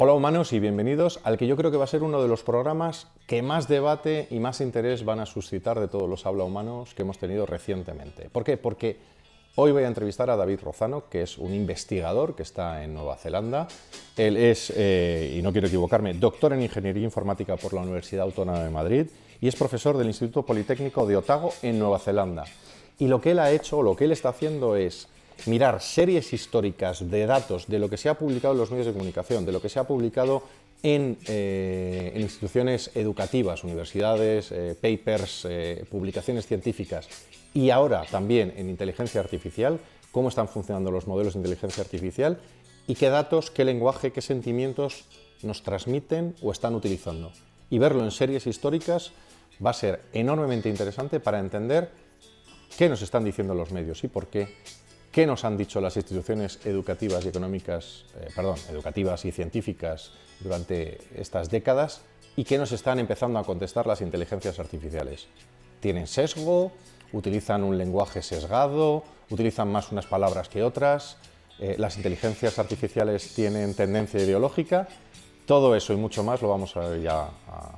Hola humanos y bienvenidos al que yo creo que va a ser uno de los programas que más debate y más interés van a suscitar de todos los Habla Humanos que hemos tenido recientemente. ¿Por qué? Porque hoy voy a entrevistar a David Rozano, que es un investigador que está en Nueva Zelanda. Él es, y no quiero equivocarme, doctor en Ingeniería Informática por la Universidad Autónoma de Madrid y es profesor del Instituto Politécnico de Otago en Nueva Zelanda. Y lo que él ha hecho, lo que él está haciendo es mirar series históricas de datos de lo que se ha publicado en los medios de comunicación, de lo que se ha publicado en instituciones educativas, universidades, papers, publicaciones científicas y ahora también en inteligencia artificial, cómo están funcionando los modelos de inteligencia artificial y qué datos, qué lenguaje, qué sentimientos nos transmiten o están utilizando. Y verlo en series históricas va a ser enormemente interesante para entender qué nos están diciendo los medios y por qué nos han dicho las instituciones educativas y económicas, educativas y científicas durante estas décadas y qué nos están empezando a contestar las inteligencias artificiales. ¿Tienen sesgo? ¿Utilizan un lenguaje sesgado? ¿Utilizan más unas palabras que otras? ¿Las inteligencias artificiales tienen tendencia ideológica? Todo eso y mucho más lo vamos a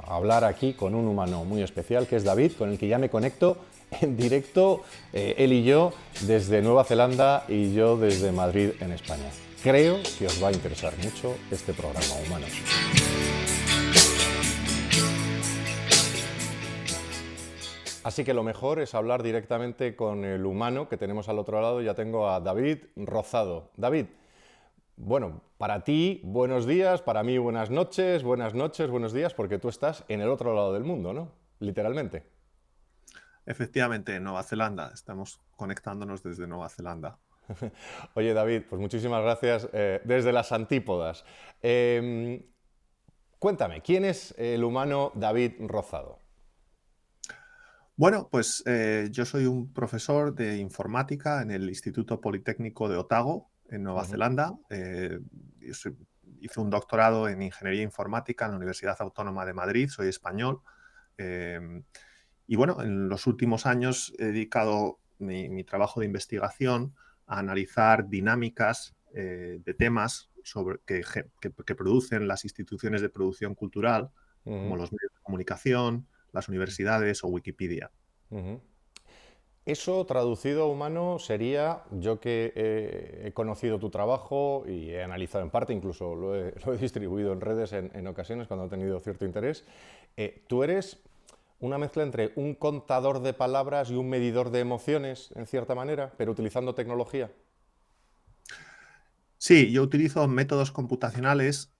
hablar aquí con un humano muy especial que es David, con el que ya me conecto en directo, él y yo desde Nueva Zelanda y yo desde Madrid en España. Creo que os va a interesar mucho este programa, humanos. Así que lo mejor es hablar directamente con el humano que tenemos al otro lado. Ya tengo a David Rozado. David, bueno, para ti, buenos días, para mí, buenas noches, buenos días, porque tú estás en el otro lado del mundo, ¿no? Literalmente. Efectivamente, en Nueva Zelanda. Estamos conectándonos desde Nueva Zelanda. Oye, David, pues muchísimas gracias desde las antípodas. Cuéntame, ¿quién es el humano David Rozado? Bueno, pues yo soy un profesor de informática en el Instituto Politécnico de Otago, en Nueva Ujú. Zelanda. Hice un doctorado en Ingeniería Informática en la Universidad Autónoma de Madrid, soy español. Eh, y bueno, en los últimos años he dedicado mi trabajo de investigación a analizar dinámicas de temas que producen las instituciones de producción cultural, como Ujú, los medios de comunicación, las universidades o Wikipedia. ujú. Eso traducido a humano sería, yo que he conocido tu trabajo y he analizado en parte, incluso lo he distribuido en redes en ocasiones cuando he tenido cierto interés, tú eres una mezcla entre un contador de palabras y un medidor de emociones, en cierta manera, pero utilizando tecnología. Sí, yo utilizo métodos computacionales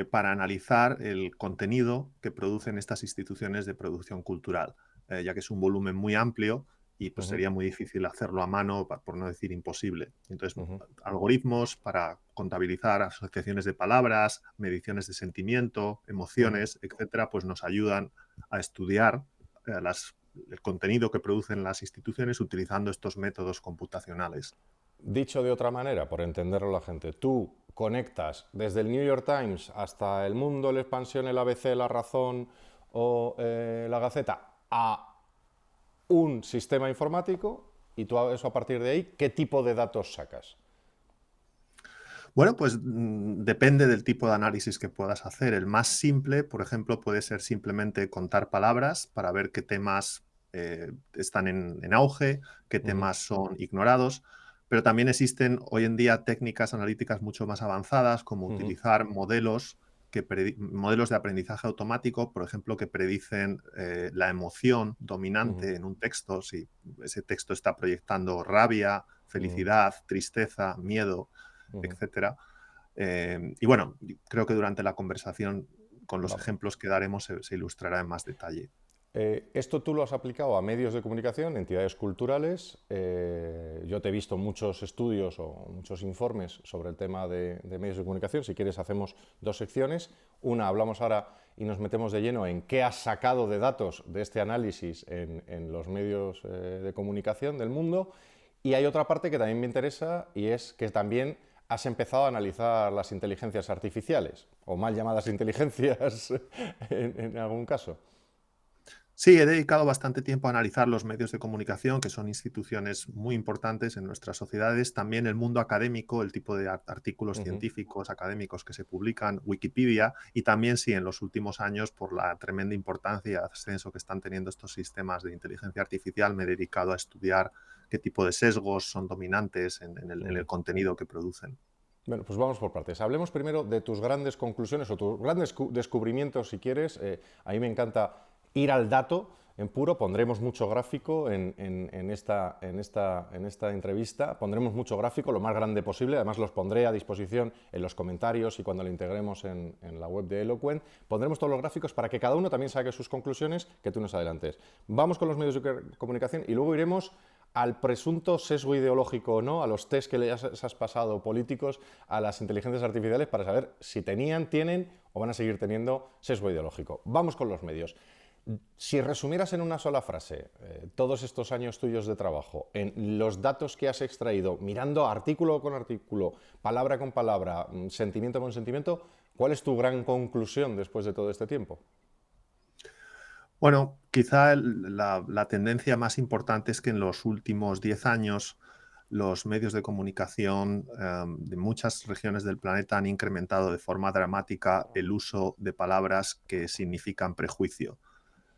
para analizar el contenido que producen estas instituciones de producción cultural, ya que es un volumen muy amplio y pues, Ujú, sería muy difícil hacerlo a mano, por no decir imposible. Entonces, ujú, algoritmos para contabilizar asociaciones de palabras, mediciones de sentimiento, ujú. emociones, etcétera, pues nos ayudan a estudiar el contenido que producen las instituciones utilizando estos métodos computacionales. Dicho de otra manera, por entenderlo la gente, tú conectas desde el New York Times hasta El Mundo, El Expansión, El ABC, La Razón o La Gaceta a un sistema informático y tú eso a partir de ahí, ¿qué tipo de datos sacas? Bueno, pues depende del tipo de análisis que puedas hacer. El más simple, por ejemplo, puede ser simplemente contar palabras para ver qué temas están en auge, qué Ujú, temas son ignorados, pero también existen hoy en día técnicas analíticas mucho más avanzadas, como ujú, utilizar modelos de aprendizaje automático, por ejemplo, que predicen la emoción ujú, dominante en un texto, si ese texto está proyectando rabia, ujú, felicidad, tristeza, miedo, ujú. etcétera. Y bueno, creo que durante la conversación, con los Vamos. ejemplos que daremos, se ilustrará en más detalle. Esto tú lo has aplicado a medios de comunicación, entidades culturales. Yo te he visto muchos estudios o muchos informes sobre el tema de medios de comunicación. Si quieres, hacemos dos secciones. Una, hablamos ahora y nos metemos de lleno en qué has sacado de datos de este análisis en los medios de comunicación del mundo. Y hay otra parte que también me interesa y es que también has empezado a analizar las inteligencias artificiales, o mal llamadas inteligencias en algún caso. Sí, he dedicado bastante tiempo a analizar los medios de comunicación, que son instituciones muy importantes en nuestras sociedades, también el mundo académico, el tipo de artículos Ujú. científicos, académicos que se publican, Wikipedia, y también sí, en los últimos años, por la tremenda importancia y ascenso que están teniendo estos sistemas de inteligencia artificial, me he dedicado a estudiar qué tipo de sesgos son dominantes en el Ujú. contenido que producen. Bueno, pues vamos por partes. Hablemos primero de tus grandes conclusiones o tus grandes descubrimientos, si quieres. A mí me encanta ir al dato en puro. Pondremos mucho gráfico en esta entrevista. Pondremos mucho gráfico, lo más grande posible. Además, los pondré a disposición en los comentarios y cuando lo integremos en la web de Eloquent. Pondremos todos los gráficos para que cada uno también saque sus conclusiones, que tú nos adelantes. Vamos con los medios de comunicación y luego iremos al presunto sesgo ideológico o no, a los test que les has pasado políticos a las inteligencias artificiales para saber si tenían, tienen o van a seguir teniendo sesgo ideológico. Vamos con los medios. Si resumieras en una sola frase todos estos años tuyos de trabajo, en los datos que has extraído, mirando artículo con artículo, palabra con palabra, sentimiento con sentimiento, ¿cuál es tu gran conclusión después de todo este tiempo? Bueno, quizá la tendencia más importante es que en los últimos 10 años los medios de comunicación de muchas regiones del planeta han incrementado de forma dramática el uso de palabras que significan prejuicio.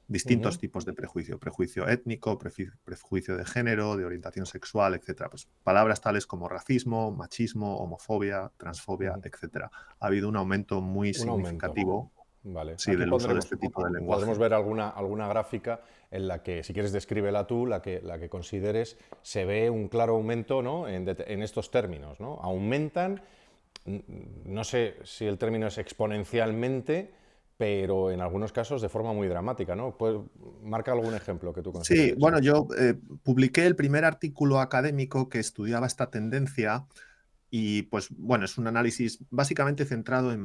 Distintos Ujú, tipos de prejuicio, prejuicio étnico, prejuicio de género, de orientación sexual, etcétera. Pues palabras tales como racismo, machismo, homofobia, transfobia, ujú. etcétera. Ha habido un aumento muy Un aumento. significativo, Vale, sí, aquí del uso de este tipo de podremos lenguaje. ver alguna gráfica en la que, si quieres, descríbela tú, la que consideres, se ve un claro aumento, ¿no? En estos términos, ¿no? Aumentan, no sé si el término es exponencialmente, pero en algunos casos de forma muy dramática, ¿no? Pues, marca algún ejemplo que tú Sí, consideres. bueno, yo publiqué el primer artículo académico que estudiaba esta tendencia y, pues, bueno, es un análisis básicamente centrado en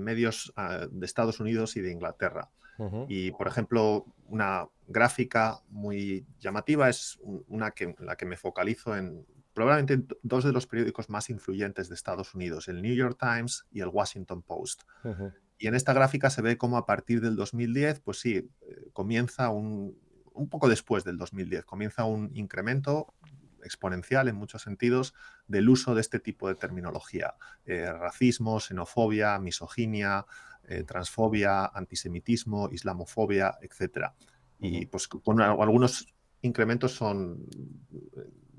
medios de Estados Unidos y de Inglaterra. Ujú, Y, por ejemplo, una gráfica muy llamativa es una en la que me focalizo en probablemente dos de los periódicos más influyentes de Estados Unidos, el New York Times y el Washington Post. ujú, Y en esta gráfica se ve cómo a partir del 2010, pues sí, comienza un poco después del 2010, comienza un incremento exponencial en muchos sentidos del uso de este tipo de terminología. Racismo, xenofobia, misoginia, transfobia, antisemitismo, islamofobia, etcétera. Y ujú, pues con algunos incrementos son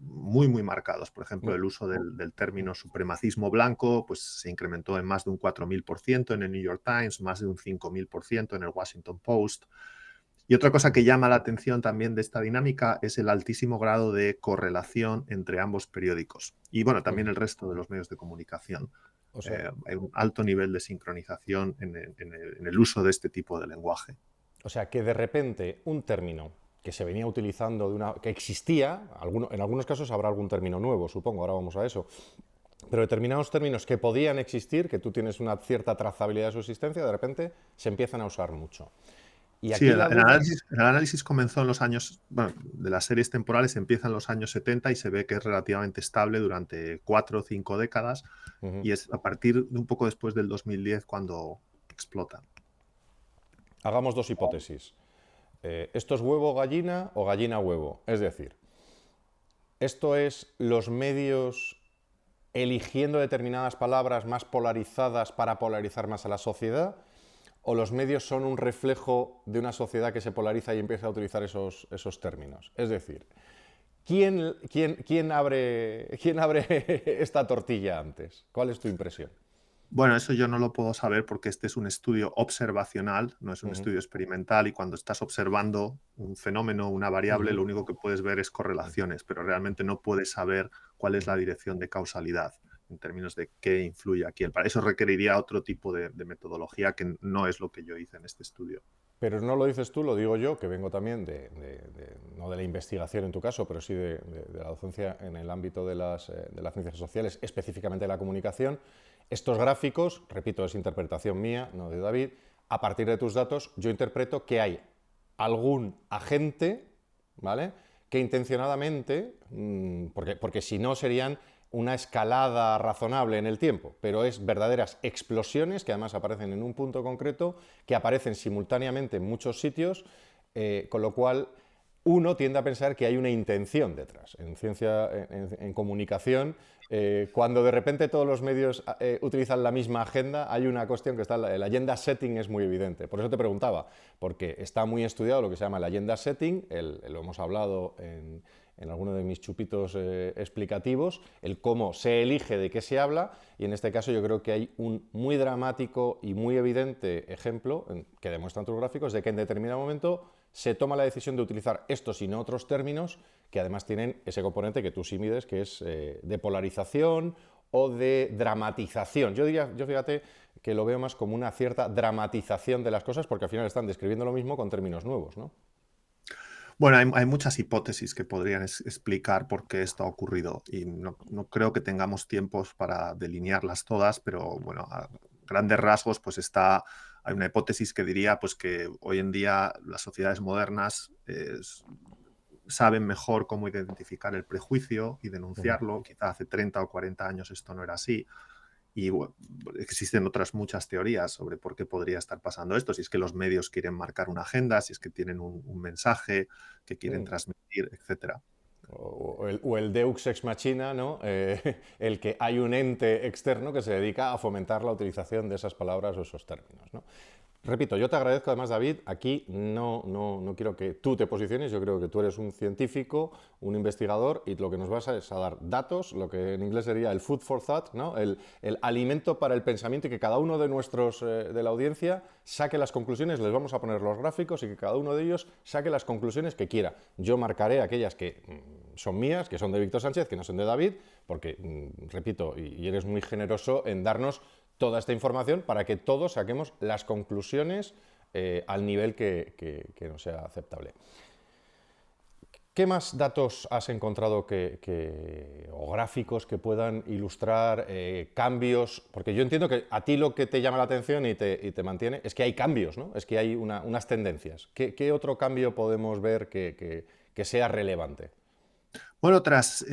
muy marcados. Por ejemplo, muy- el uso del término supremacismo blanco pues, se incrementó en más de un 4000% en el New York Times, más de un 5000% en el Washington Post. Y otra cosa que llama la atención también de esta dinámica es el altísimo grado de correlación entre ambos periódicos y, bueno, también ujú. el resto de los medios de comunicación. O sea, Hay un alto nivel de sincronización en el uso de este tipo de lenguaje. O sea, que de repente un término que se venía utilizando, que existía, en algunos casos habrá algún término nuevo, supongo, ahora vamos a eso, pero determinados términos que podían existir, que tú tienes una cierta trazabilidad de su existencia, de repente se empiezan a usar mucho. Y Sí, aquí la duda... el análisis comenzó en los años, bueno, de las series temporales empieza en los años 70 y se ve que es relativamente estable durante 4 o 5 décadas Ujú. y es a partir de un poco después del 2010 cuando explota. Hagamos dos hipótesis. ¿Esto es huevo gallina o gallina huevo? Es decir, ¿esto es los medios eligiendo determinadas palabras más polarizadas para polarizar más a la sociedad? ¿O los medios son un reflejo de una sociedad que se polariza y empieza a utilizar esos términos? Es decir, quién abre esta tortilla antes? ¿Cuál es tu impresión? Bueno, eso yo no lo puedo saber porque este es un estudio observacional, no es un Ujú, estudio experimental y cuando estás observando un fenómeno, una variable, ujú, lo único que puedes ver es correlaciones, pero realmente no puedes saber cuál es la ujú. dirección de causalidad en términos de qué influye aquí. Para eso requeriría otro tipo de metodología que no es lo que yo hice en este estudio. Pero no lo dices tú, lo digo yo, que vengo también no de la investigación en tu caso, pero sí de la docencia en el ámbito de las ciencias sociales, específicamente de la comunicación. Estos gráficos, repito, es interpretación mía, no de David, a partir de tus datos yo interpreto que hay algún agente, ¿vale?, que intencionadamente, porque si no serían una escalada razonable en el tiempo, pero es verdaderas explosiones que además aparecen en un punto concreto, que aparecen simultáneamente en muchos sitios Con lo cual, uno tiende a pensar que hay una intención detrás. En ciencia, en comunicación, cuando de repente todos los medios utilizan la misma agenda, hay una cuestión que está, el agenda setting es muy evidente. Por eso te preguntaba, porque está muy estudiado lo que se llama el agenda setting, lo hemos hablado en alguno de mis chupitos explicativos, el cómo se elige de qué se habla, y en este caso yo creo que hay un muy dramático y muy evidente ejemplo que demuestran tus gráficos de que en determinado momento se toma la decisión de utilizar estos y no otros términos que además tienen ese componente que tú sí mides, que es de polarización o de dramatización. Yo diría, yo fíjate que lo veo más como una cierta dramatización de las cosas porque al final están describiendo lo mismo con términos nuevos, ¿no? Bueno, hay muchas hipótesis que podrían explicar por qué esto ha ocurrido y no creo que tengamos tiempos para delinearlas todas, pero bueno, a grandes rasgos pues hay una hipótesis que diría pues que hoy en día las sociedades modernas saben mejor cómo identificar el prejuicio y denunciarlo. Quizá hace 30 o 40 años esto no era así. Y bueno, existen otras muchas teorías sobre por qué podría estar pasando esto, si es que los medios quieren marcar una agenda, si es que tienen un mensaje que quieren transmitir, etcétera. O el Deux ex machina, ¿no? El que hay un ente externo que se dedica a fomentar la utilización de esas palabras o esos términos, ¿no? Repito, yo te agradezco además, David, aquí no quiero que tú te posiciones, yo creo que tú eres un científico, un investigador y lo que nos vas a es a dar datos, lo que en inglés sería el food for thought, ¿no? El alimento para el pensamiento y que cada uno de nuestros, de la audiencia, saque las conclusiones, les vamos a poner los gráficos y que cada uno de ellos saque las conclusiones que quiera. Yo marcaré aquellas que son mías, que son de Víctor Sánchez, que no son de David, porque, repito, y eres muy generoso en darnos toda esta información para que todos saquemos las conclusiones al nivel que nos sea aceptable. ¿Qué más datos has encontrado o gráficos que puedan ilustrar cambios? Porque yo entiendo que a ti lo que te llama la atención y te mantiene es que hay cambios, ¿no? Es que hay unas tendencias. ¿Qué otro cambio podemos ver que sea relevante? Bueno, tras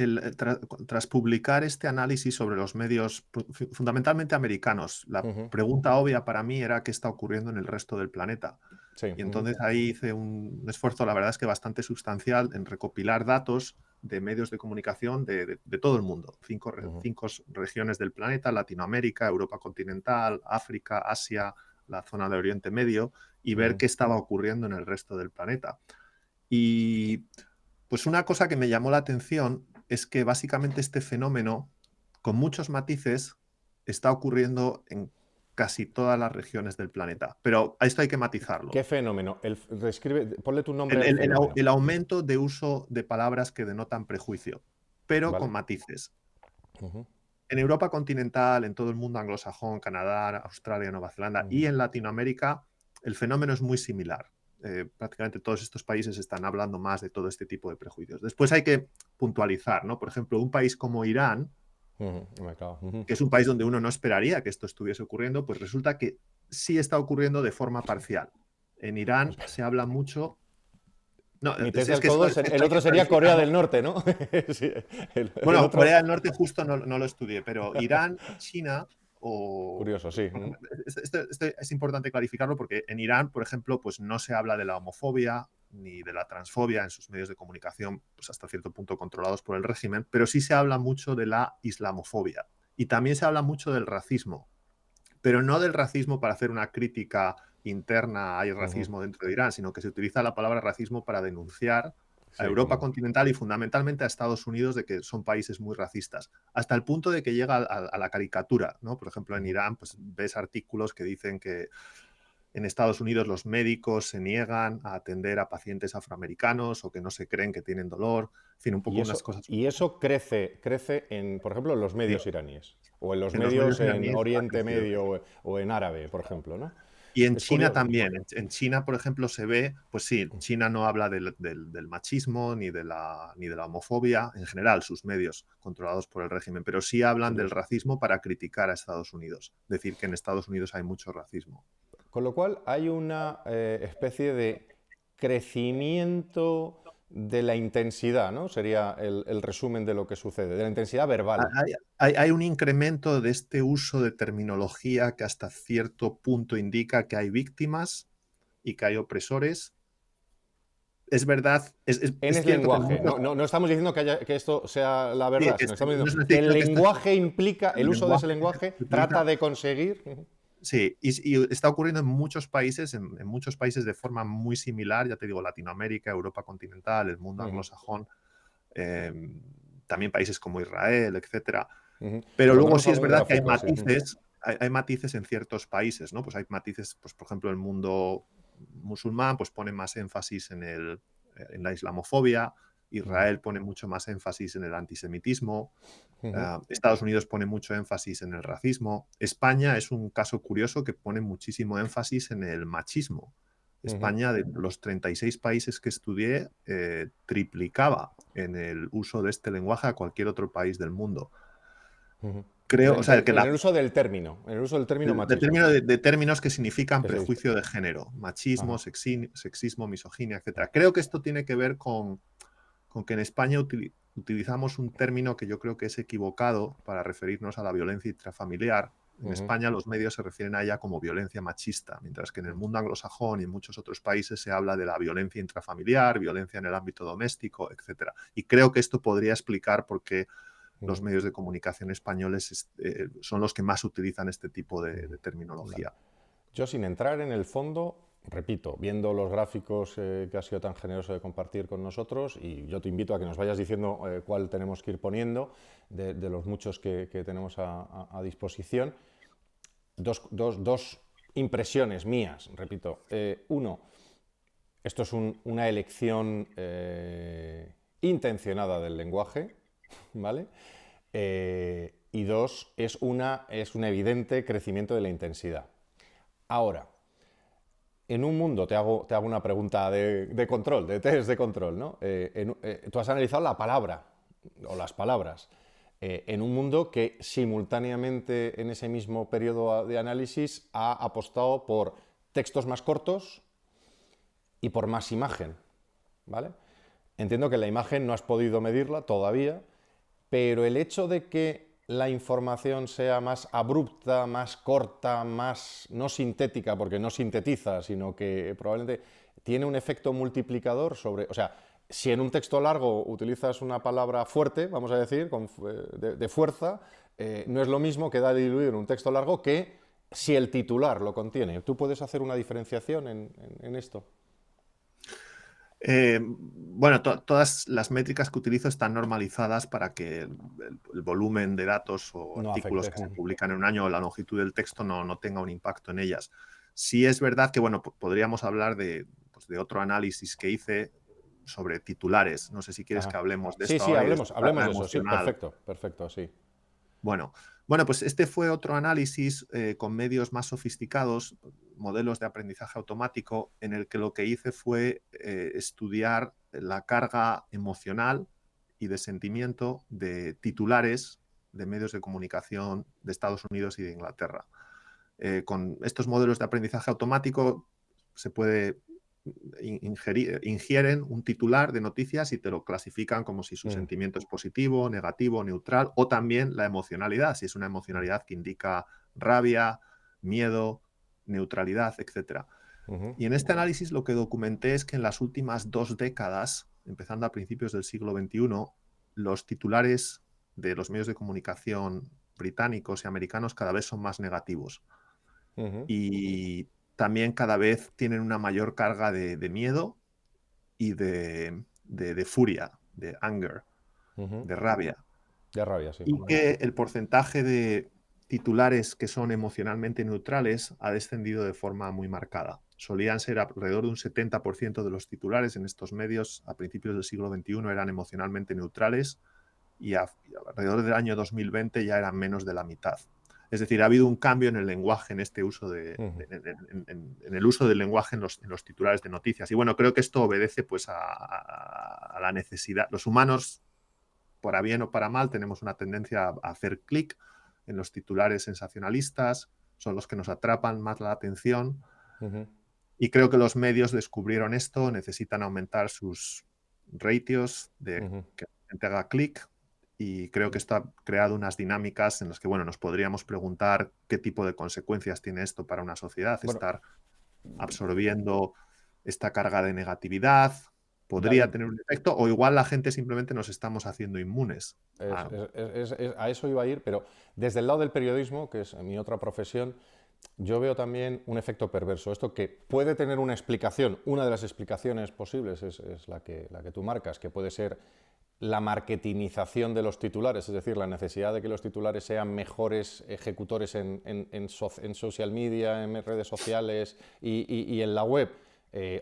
publicar este análisis sobre los medios fundamentalmente americanos, la pregunta obvia para mí era qué está ocurriendo en el resto del planeta. Sí. Y entonces ahí hice un esfuerzo, la verdad es que bastante sustancial, en recopilar datos de medios de comunicación de todo el mundo. Cinco regiones del planeta: Latinoamérica, Europa continental, África, Asia, la zona de Oriente Medio, y ver qué estaba ocurriendo en el resto del planeta. Y pues una cosa que me llamó la atención es que básicamente este fenómeno, con muchos matices, está ocurriendo en casi todas las regiones del planeta. Pero a esto hay que matizarlo. ¿Qué fenómeno? Ponle tu nombre al fenómeno. El aumento de uso de palabras que denotan prejuicio, pero ¿Vale? con matices. En Europa continental, en todo el mundo anglosajón, Canadá, Australia, Nueva Zelanda y en Latinoamérica, el fenómeno es muy similar. Prácticamente todos estos países están hablando más de todo este tipo de prejuicios. Después hay que puntualizar, ¿no? Por ejemplo, un país como Irán, que es un país donde uno no esperaría que esto estuviese ocurriendo, pues resulta que sí está ocurriendo de forma parcial. En Irán se habla mucho. No, Ni test del que codo, esto el hay que otro sería Corea clarificarlo. del Norte, ¿no? Sí, el Bueno, otro... Corea del Norte justo no lo estudié, pero Irán y China Curioso, sí. Esto es importante clarificarlo porque en Irán, por ejemplo, pues no se habla de la homofobia ni de la transfobia en sus medios de comunicación, pues hasta cierto punto controlados por el régimen, pero sí se habla mucho de la islamofobia y también se habla mucho del racismo, pero no del racismo para hacer una crítica interna, hay racismo dentro de Irán, sino que se utiliza la palabra racismo para denunciar a Sí, Europa continental y fundamentalmente a Estados Unidos de que son países muy racistas, hasta el punto de que llega a la caricatura, ¿no? Por ejemplo, en Irán pues, ves artículos que dicen que en Estados Unidos los médicos se niegan a atender a pacientes afroamericanos o que no se creen que tienen dolor, en fin, un poco unas cosas. Y eso crece en, por ejemplo, en los medios iraníes, o en los En los medios medios en iraníes ha Oriente crecido. Medio o en árabe, por ejemplo, ¿no? Y en Es China curioso. también. En China, por ejemplo, se ve, pues sí, China no habla del machismo ni de la homofobia, en general, sus medios controlados por el régimen, pero sí hablan del Curioso. racismo para criticar a Estados Unidos, decir que en Estados Unidos hay mucho racismo. Con lo cual hay una especie de crecimiento de la intensidad, ¿no? Sería el resumen de lo que sucede, de la intensidad verbal. Hay un incremento de este uso de terminología que hasta cierto punto indica que hay víctimas y que hay opresores, es verdad, En es el cierto que en lenguaje. muchos... No estamos diciendo que esto sea la Sí, verdad, sino estamos no diciendo es que decir, el creo que lenguaje implica, el el uso de ese lenguaje lenguaje se utiliza. trata de conseguir. Sí, y está ocurriendo en muchos países, en muchos países de forma muy similar, ya te digo, Latinoamérica, Europa continental, el mundo Ujú, anglosajón, eh, también países como Israel, etcétera. ujú. Pero Si luego ponemos sí es algún verdad que hay gráfico, sí. matices, hay matices en ciertos países, ¿no? Pues hay matices, pues por ejemplo, el mundo musulmán pues pone más énfasis en la islamofobia, Ujú, Israel pone mucho más énfasis en el antisemitismo, ujú, Estados Unidos pone mucho énfasis en el racismo. España es un caso curioso que pone muchísimo énfasis en el machismo. ujú, España, de los 36 países que estudié, triplicaba en el uso de este lenguaje a cualquier otro país del mundo. ujú. Creo, o sea, que En el uso del término, en el uso del término machismo. de términos que significan Que se dice. prejuicio de género, machismo, Ajá. sexismo, misoginia, etcétera. Creo que esto tiene que ver con que en España utilizamos un término que yo creo que es equivocado para referirnos a la violencia intrafamiliar. En Ujú. España los medios se refieren a ella como violencia machista, mientras que en el mundo anglosajón y en muchos otros países se habla de la violencia intrafamiliar, violencia en el ámbito doméstico, etcétera. Y creo que esto podría explicar por qué los Ujú. medios de comunicación españoles son los que más utilizan este tipo de Vale. terminología. Yo, sin entrar en el fondo, repito, viendo los gráficos que has sido tan generoso de compartir con nosotros, y yo te invito a que nos vayas diciendo cuál tenemos que ir poniendo de los muchos que tenemos a disposición. Dos impresiones mías, repito. Uno, esto es una elección intencionada del lenguaje, ¿vale? Y dos, es un evidente crecimiento de la intensidad. Ahora, en un mundo, te hago una pregunta de control, de test de control, ¿no? Tú has analizado la palabra o las palabras en un mundo que simultáneamente en ese mismo periodo de análisis ha apostado por textos más cortos y por más imagen, ¿vale? Entiendo que la imagen no has podido medirla todavía, pero el hecho de que la información sea más abrupta, más corta, más no sintética, porque no sintetiza, sino que probablemente tiene un efecto multiplicador sobre, o sea, si en un texto largo utilizas una palabra fuerte, vamos a decir, de fuerza, no es lo mismo que da diluir en un texto largo que si el titular lo contiene. ¿Tú puedes hacer una diferenciación en esto? Bueno, todas las métricas que utilizo están normalizadas para que el volumen de datos o No artículos afecte. que se publican en un año o la longitud del texto no tenga un impacto en ellas. Sí es verdad que, bueno, podríamos hablar pues, de otro análisis que hice sobre titulares. No sé si quieres que Ajá. hablemos de Sí, esto sí, ahora y de hablemos la de eso, sí, emocional. perfecto, perfecto, sí. Bueno, pues este fue otro análisis con medios más sofisticados, modelos de aprendizaje automático, en el que lo que hice fue estudiar la carga emocional y de sentimiento de titulares de medios de comunicación de Estados Unidos y de Inglaterra. Con estos modelos de aprendizaje automático se puede ingieren un titular de noticias y te lo clasifican como si su Mm, sentimiento es positivo, negativo, neutral, o también la emocionalidad, si es una emocionalidad que indica rabia, miedo, neutralidad, etc. ujú, Y en este análisis lo que documenté es que en las últimas 2 décadas, empezando a principios del siglo XXI, los titulares de los medios de comunicación británicos y americanos cada vez son más negativos. ujú, Y también cada vez tienen una mayor carga de miedo y de furia, de anger, ujú. de rabia. De rabia, sí. Y que el porcentaje de titulares que son emocionalmente neutrales ha descendido de forma muy marcada. Solían ser alrededor de un 70% de los titulares en estos medios a principios del siglo XXI eran emocionalmente neutrales y alrededor del año 2020 ya eran menos de la mitad. Es decir, ha habido un cambio en el lenguaje, en este uso Ujú. en el uso del lenguaje en los titulares de noticias. Y bueno, creo que esto obedece pues a la necesidad. Los humanos, para bien o para mal, tenemos una tendencia a hacer clic en los titulares sensacionalistas, son los que nos atrapan más la atención. Ujú, Y creo que los medios descubrieron esto, necesitan aumentar sus ratios de ujú. que la gente haga clic y creo que esto ha creado unas dinámicas en las que, bueno, nos podríamos preguntar qué tipo de consecuencias tiene esto para una sociedad, Bueno, estar absorbiendo esta carga de negatividad. podría David, tener un efecto, o igual la gente simplemente nos estamos haciendo inmunes. a eso iba a ir, pero desde el lado del periodismo, que es mi otra profesión, yo veo también un efecto perverso. Esto que puede tener una explicación, una de las explicaciones posibles es la que tú marcas, que puede ser la marketingización de los titulares, es decir, la necesidad de que los titulares sean mejores ejecutores en social media, en redes sociales y en la web,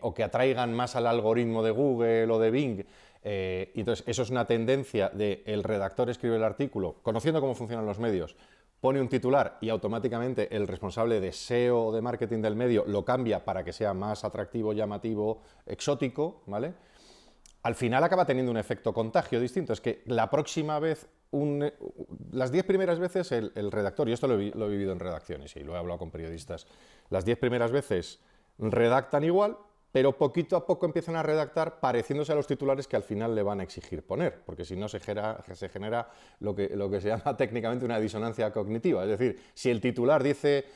o que atraigan más al algoritmo de Google o de Bing. Entonces, eso es una tendencia de el redactor escribe el artículo, conociendo cómo funcionan los medios, pone un titular y automáticamente el responsable de SEO o de marketing del medio lo cambia para que sea más atractivo, llamativo, exótico, ¿vale? Al final acaba teniendo un efecto contagio distinto. Es que la próxima vez, las 10 primeras veces el redactor, y esto lo he vivido en redacciones y lo he hablado con periodistas, las 10 primeras veces redactan igual, pero poquito a poco empiezan a redactar pareciéndose a los titulares que al final le van a exigir poner, porque si no se genera lo que se llama técnicamente una disonancia cognitiva. Es decir, si el titular dice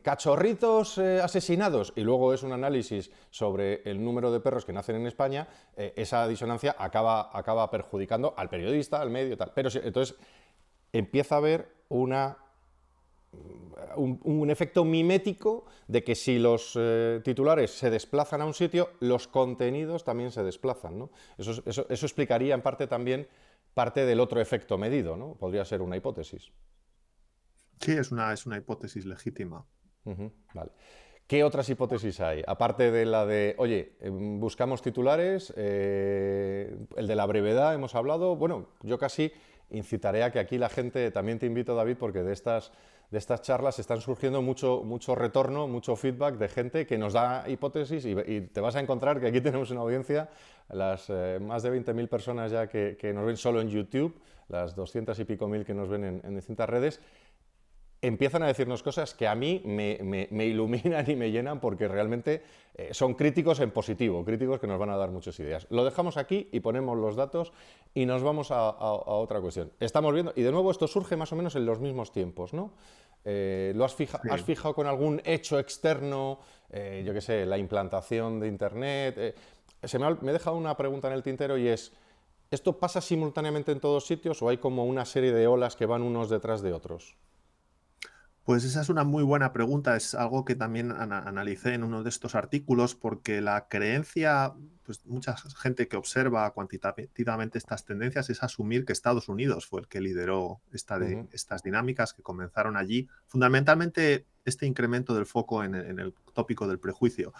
cachorritos asesinados y luego es un análisis sobre el número de perros que nacen en España, esa disonancia acaba perjudicando al periodista, al medio, tal. Pero entonces empieza a haber un efecto mimético de que si los titulares se desplazan a un sitio, los contenidos también se desplazan, ¿no? Eso explicaría en parte también parte del otro efecto medido, ¿no? Podría ser una hipótesis. Sí, es una hipótesis legítima. Vale. ¿Qué otras hipótesis hay? Aparte de la de, oye, buscamos titulares, el de la brevedad hemos hablado. Bueno, yo casi incitaré a que aquí la gente, también te invito, David, porque de estas charlas están surgiendo mucho retorno, mucho feedback de gente que nos da hipótesis y te vas a encontrar que aquí tenemos una audiencia, las más de 20.000 personas ya que nos ven solo en YouTube, las 200 y pico mil que nos ven en distintas redes, empiezan a decirnos cosas que a mí me iluminan y me llenan porque realmente son críticos en positivo, críticos que nos van a dar muchas ideas. Lo dejamos aquí y ponemos los datos y nos vamos a otra cuestión. Estamos viendo, y de nuevo esto surge más o menos en los mismos tiempos, ¿no? ¿Has fijado con algún hecho externo, yo qué sé, la implantación de Internet? Me he dejado una pregunta en el tintero y es, ¿esto pasa simultáneamente en todos sitios o hay como una serie de olas que van unos detrás de otros? Pues esa es una muy buena pregunta, es algo que también analicé en uno de estos artículos, porque la creencia, pues mucha gente que observa cuantitativamente estas tendencias es asumir que Estados Unidos fue el que lideró estas dinámicas que comenzaron allí. Fundamentalmente este incremento del foco en el tópico del prejuicio.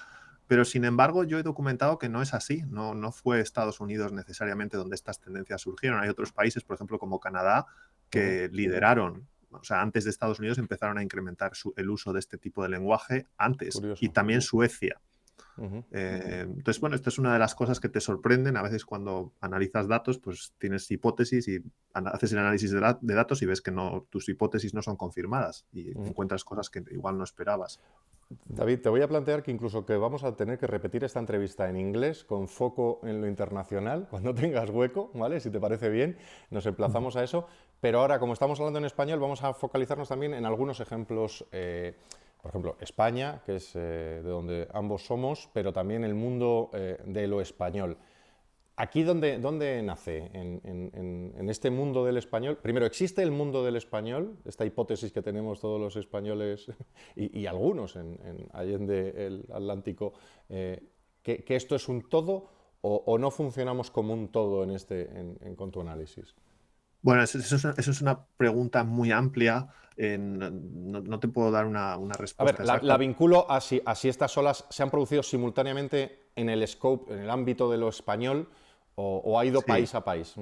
Pero sin embargo, yo he documentado que no es así, no fue Estados Unidos necesariamente donde estas tendencias surgieron. Hay otros países, por ejemplo, como Canadá, que lideraron, o sea, antes de Estados Unidos empezaron a incrementar el uso de este tipo de lenguaje antes, y Curioso. también Suecia. Entonces, bueno, esto es una de las cosas que te sorprenden. A veces cuando analizas datos, pues tienes hipótesis y haces el análisis de datos y ves que tus hipótesis no son confirmadas y encuentras cosas que igual no esperabas. David, te voy a plantear que incluso que vamos a tener que repetir esta entrevista en inglés con foco en lo internacional, cuando tengas hueco, ¿vale? Si te parece bien, nos emplazamos a eso. Pero ahora, como estamos hablando en español, vamos a focalizarnos también en algunos ejemplos, por ejemplo, España, que es de donde ambos somos, pero también el mundo de lo español. ¿Aquí dónde nace? En este mundo del español. Primero, ¿existe el mundo del español? Esta hipótesis que tenemos todos los españoles y algunos en Allende el Atlántico, que esto es un todo o no funcionamos como un todo con tu análisis. Bueno, eso es una pregunta muy amplia. No te puedo dar una A ver, respuesta la exacta. vinculo a si estas olas se han producido simultáneamente en el scope, en el ámbito de lo español o ha ido Sí. país a país.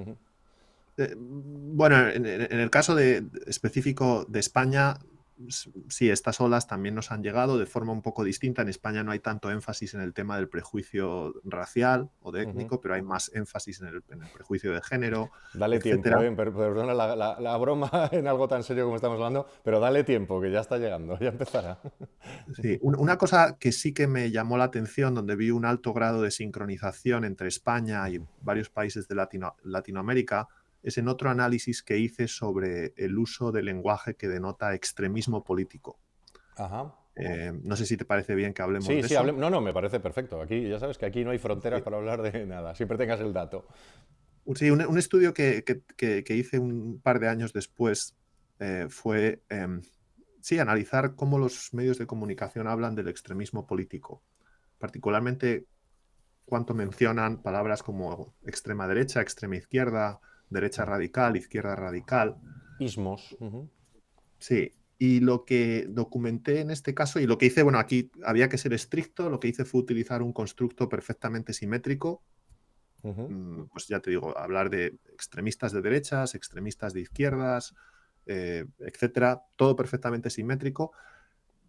Bueno, en el caso específico de España, sí, estas olas también nos han llegado de forma un poco distinta. En España no hay tanto énfasis en el tema del prejuicio racial o de étnico, pero hay más énfasis en el prejuicio de género, Dale etcétera. tiempo, perdona la broma en algo tan serio como estamos hablando, pero dale tiempo, que ya está llegando, ya empezará. Sí, una cosa que sí que me llamó la atención, donde vi un alto grado de sincronización entre España y varios países de Latinoamérica, es en otro análisis que hice sobre el uso del lenguaje que denota extremismo político. Ajá. No sé si te parece bien que hablemos Sí, de sí, eso. no, no, me parece perfecto. Aquí ya sabes que aquí no hay fronteras Sí, para hablar de nada, siempre tengas el dato. sí, un estudio que hice un par de años después fue sí, analizar cómo los medios de comunicación hablan del extremismo político, particularmente cuánto mencionan palabras como extrema derecha, extrema izquierda, derecha radical, izquierda radical. Ismos. Ujú, Sí, y lo que documenté en este caso, y lo que hice, bueno, aquí había que ser estricto, lo que hice fue utilizar un constructo perfectamente simétrico. ujú, Pues ya te digo, hablar de extremistas de derechas, extremistas de izquierdas, etcétera, todo perfectamente simétrico,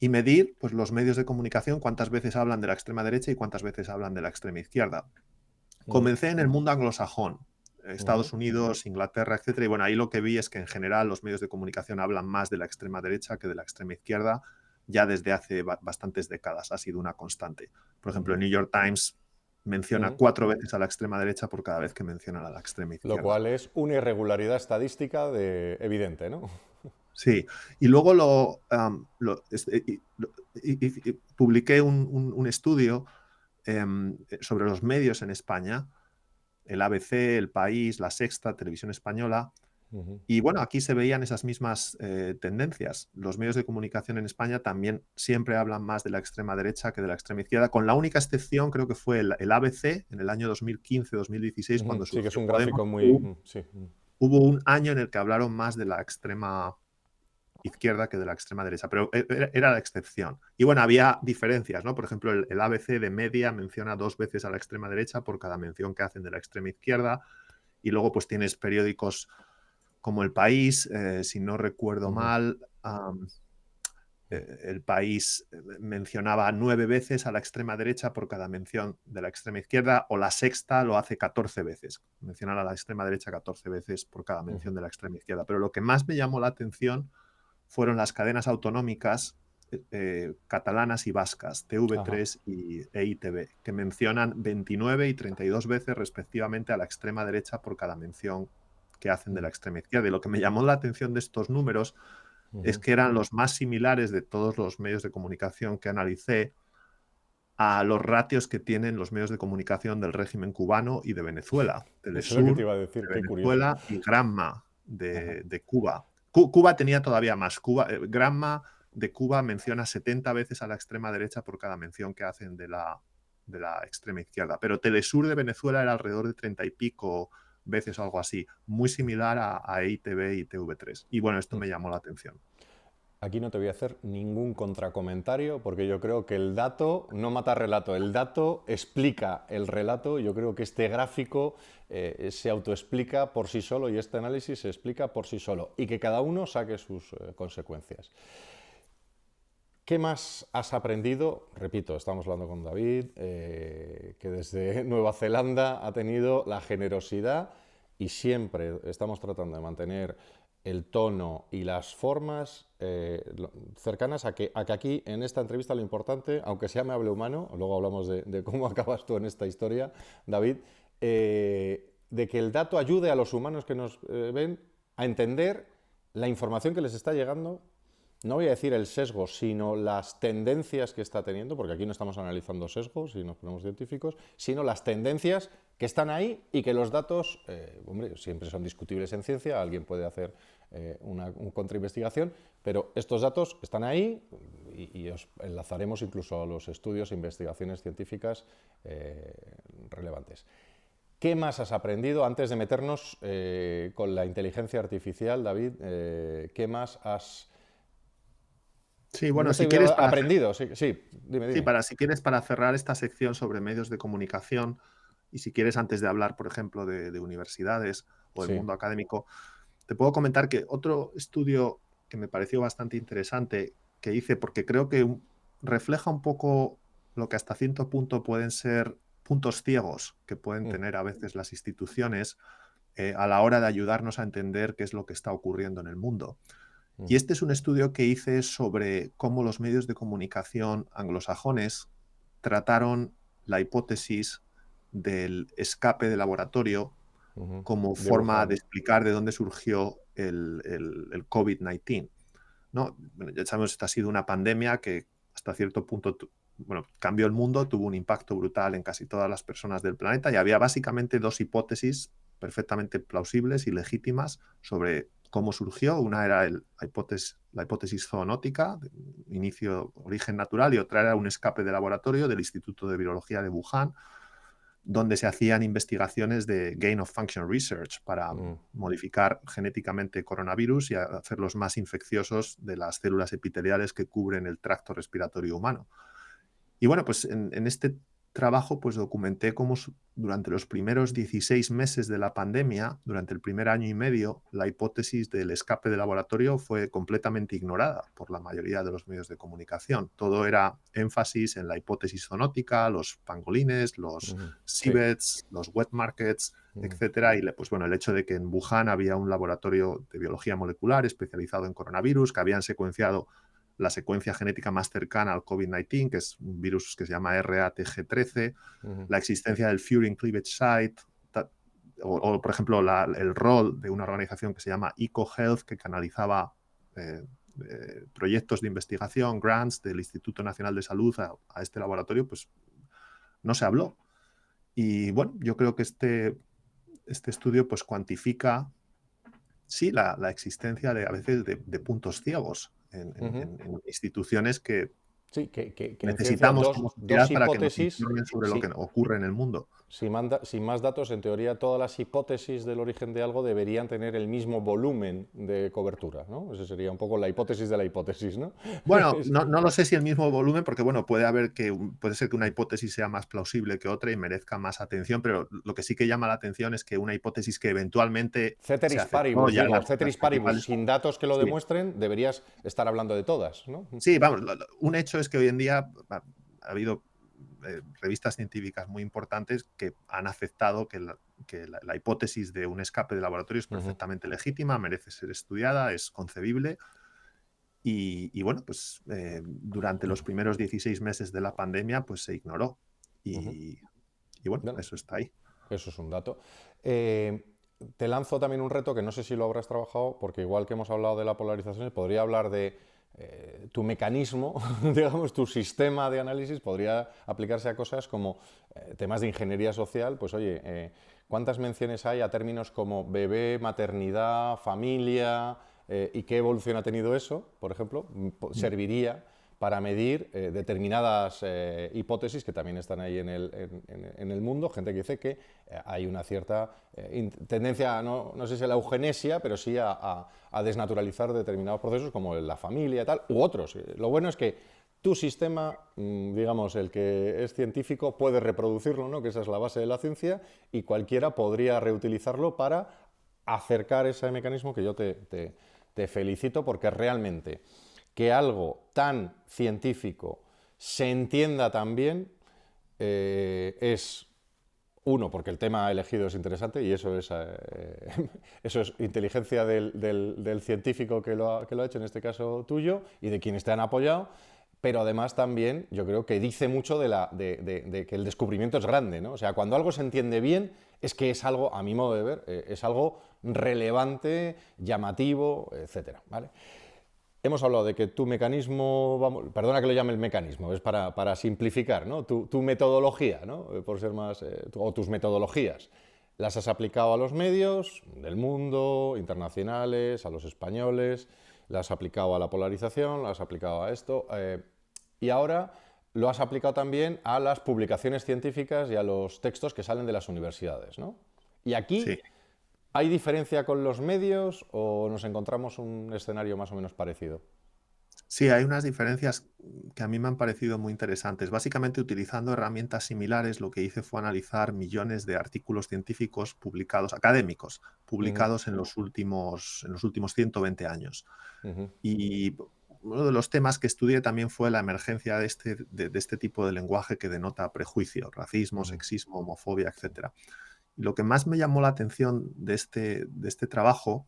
y medir pues, los medios de comunicación, cuántas veces hablan de la extrema derecha y cuántas veces hablan de la extrema izquierda. ujú, Comencé en el mundo anglosajón, ujú, Estados Unidos, Inglaterra, etcétera, y bueno, ahí lo que vi es que en general los medios de comunicación hablan más de la extrema derecha que de la extrema izquierda, ya desde hace bastantes décadas, ha sido una constante. Por ejemplo, el ujú, New York Times menciona ujú. 4 veces a la extrema derecha por cada vez que menciona a la extrema Lo izquierda. cual es una irregularidad estadística evidente, ¿no? Sí, y luego publiqué un estudio sobre los medios en España, el ABC, El País, La Sexta, Televisión Española. Ujú. Y bueno, aquí se veían esas mismas tendencias. Los medios de comunicación en España también siempre hablan más de la extrema derecha que de la extrema izquierda, con la única excepción creo que fue el ABC en el año 2015-2016, Ujú. cuando Sí, que es surgió un Podemos. gráfico muy... Hubo, sí. hubo un año en el que hablaron más de la extrema izquierda que de la extrema derecha, pero era la excepción. Y bueno, había diferencias, ¿no? Por ejemplo, el ABC de media menciona 2 veces a la extrema derecha por cada mención que hacen de la extrema izquierda, y luego pues tienes periódicos como El País, si no recuerdo Ujú. mal, El País mencionaba 9 veces a la extrema derecha por cada mención de la extrema izquierda, o La Sexta lo hace 14 veces, mencionar a la extrema derecha 14 veces por cada mención Ujú. de la extrema izquierda. Pero lo que más me llamó la atención fueron las cadenas autonómicas catalanas y vascas, Ajá. TV3 y EITV, que mencionan 29 y 32 veces respectivamente a la extrema derecha por cada mención que hacen de la Ujú. extrema izquierda. Y lo que me llamó la atención de estos números es Ujú. que eran los más similares de todos los medios de comunicación que analicé a los ratios que tienen los medios de comunicación del régimen cubano y de Venezuela, Eso es lo que te Telesur iba a decir, de qué curioso. Venezuela y Granma Ajá. de Cuba. Cuba tenía todavía más. Granma de Cuba menciona 70 veces a la extrema derecha por cada mención que hacen de la extrema izquierda. Pero Telesur de Venezuela era alrededor de 30 y pico veces o algo así, muy similar a EITV y TV3. Y bueno, esto Mm. me llamó la atención. Aquí no te voy a hacer ningún contracomentario porque yo creo que el dato no mata relato, el dato explica el relato. Yo creo que este gráfico se autoexplica por sí solo y este análisis se explica por sí solo y que cada uno saque sus consecuencias. ¿Qué más has aprendido? Repito, estamos hablando con David, que desde Nueva Zelanda ha tenido la generosidad y siempre estamos tratando de mantener el tono y las formas cercanas a que aquí en esta entrevista lo importante, aunque sea me hable humano, luego hablamos de cómo acabas tú en esta historia, David, de que el dato ayude a los humanos que nos ven a entender la información que les está llegando, no voy a decir el sesgo, sino las tendencias que está teniendo, porque aquí no estamos analizando sesgos y nos ponemos científicos, sino las tendencias que están ahí y que los datos, hombre, siempre son discutibles en ciencia, alguien puede hacer una contrainvestigación, pero estos datos están ahí y os enlazaremos incluso a los estudios e investigaciones científicas relevantes. ¿Qué más has aprendido antes de meternos con la inteligencia artificial, David? ¿Qué más has Sí, bueno, no te si hubiera quieres, aprendido, sí, sí, dime, dime. si quieres, para cerrar esta sección sobre medios de comunicación, y si quieres, antes de hablar, por ejemplo, de universidades o del Sí. mundo académico, te puedo comentar que otro estudio que me pareció bastante interesante que hice, porque creo que refleja un poco lo que hasta cierto punto pueden ser puntos ciegos que pueden Mm, tener a veces las instituciones a la hora de ayudarnos a entender qué es lo que está ocurriendo en el mundo. Y ujú, este es un estudio que hice sobre cómo los medios de comunicación anglosajones trataron la hipótesis del escape de laboratorio ujú. como De forma de Wuhan. explicar de dónde surgió el COVID-19. ¿No? Bueno, ya sabemos que esta ha sido una pandemia que hasta cierto punto, bueno, cambió el mundo, tuvo un impacto brutal en casi todas las personas del planeta y había básicamente dos hipótesis perfectamente plausibles y legítimas sobre cómo surgió. Una era la hipótesis zoonótica, de inicio, origen natural, y otra era un escape de laboratorio del Instituto de Virología de Wuhan, donde se hacían investigaciones de gain of function research para modificar genéticamente coronavirus y hacerlos más infecciosos de las células epiteliales que cubren el tracto respiratorio humano. Y bueno, pues en este trabajo pues documenté cómo durante los primeros 16 meses de la pandemia, durante el primer año y medio, la hipótesis del escape de laboratorio fue completamente ignorada por la mayoría de los medios de comunicación. Todo era énfasis en la hipótesis zoonótica, los pangolines, los Sí. civets, los wet markets, etcétera. Y pues bueno, el hecho de que en Wuhan había un laboratorio de biología molecular especializado en coronavirus, que habían secuenciado la secuencia genética más cercana al COVID-19, que es un virus que se llama RATG13, la existencia del Furin Cleavage Site, o por ejemplo, el rol de una organización que se llama EcoHealth, que canalizaba proyectos de investigación, grants del Instituto Nacional de Salud a este laboratorio, pues no se habló. Y bueno, yo creo que este estudio pues cuantifica, sí, la existencia a veces de puntos ciegos en instituciones que Sí, que en ciencia necesitamos como dos sociedad para que nos hipótesis, informen sobre lo que sí, ocurre en el mundo. sin más datos, en teoría todas las hipótesis del origen de algo deberían tener el mismo volumen de cobertura, ¿no? Esa sería un poco la hipótesis de la hipótesis, ¿no? Bueno, no lo sé si el mismo volumen, porque bueno, puede ser que una hipótesis sea más plausible que otra y merezca más atención, pero lo que sí que llama la atención es que una hipótesis que eventualmente se Ceteris aceptó paribus, ya en digo, las ceteris paribus, principales... sin datos que lo Sí, demuestren, deberías estar hablando de todas, ¿no? sí, vamos, un hecho es que hoy en día ha habido revistas científicas muy importantes que han aceptado que la hipótesis de un escape de laboratorio es perfectamente legítima, merece ser estudiada, es concebible. Y bueno, pues durante los primeros 16 meses de la pandemia pues se ignoró. Y, y bueno, Bueno, eso está ahí. eso es un dato. Te lanzo también un reto que no sé si lo habrás trabajado, porque igual que hemos hablado de la polarización, podría hablar de tu mecanismo, digamos, tu sistema de análisis podría aplicarse a cosas como temas de ingeniería social. Pues oye, ¿cuántas menciones hay a términos como bebé, maternidad, familia y qué evolución ha tenido eso, por ejemplo? Serviría para medir determinadas hipótesis que también están ahí en el mundo, gente que dice que hay una cierta tendencia, no sé si a la eugenesia, pero sí a desnaturalizar determinados procesos como la familia y tal, u otros. Lo bueno es que tu sistema, digamos, el que es científico, puede reproducirlo, ¿no? Que esa es la base de la ciencia, y cualquiera podría reutilizarlo para acercar ese mecanismo, que yo te felicito porque realmente que algo tan científico se entienda tan bien es uno, porque el tema elegido es interesante y eso es, eso es inteligencia del científico que lo ha hecho, en este caso tuyo, y de quienes te han apoyado, pero además también yo creo que dice mucho de que el descubrimiento es grande, ¿no? O sea, cuando algo se entiende bien es que es algo, a mi modo de ver, es algo relevante, llamativo, etcétera, ¿vale? Hemos hablado de que tu mecanismo, perdona que lo llame el mecanismo, es para simplificar, ¿no? Tu metodología, ¿no? Por ser más, o tus metodologías, las has aplicado a los medios del mundo, internacionales, a los españoles, las has aplicado a la polarización, las has aplicado a esto, y ahora lo has aplicado también a las publicaciones científicas y a los textos que salen de las universidades, ¿no? Y aquí Sí. ¿hay diferencia con los medios o nos encontramos un escenario más o menos parecido? Sí, hay unas diferencias que a mí me han parecido muy interesantes. Básicamente, utilizando herramientas similares, lo que hice fue analizar millones de artículos científicos publicados, académicos, Ujú, publicados en los últimos 120 años. ujú, Y uno de los temas que estudié también fue la emergencia de este tipo de lenguaje que denota prejuicio, racismo, ujú, sexismo, homofobia, etc. Y lo que más me llamó la atención de este trabajo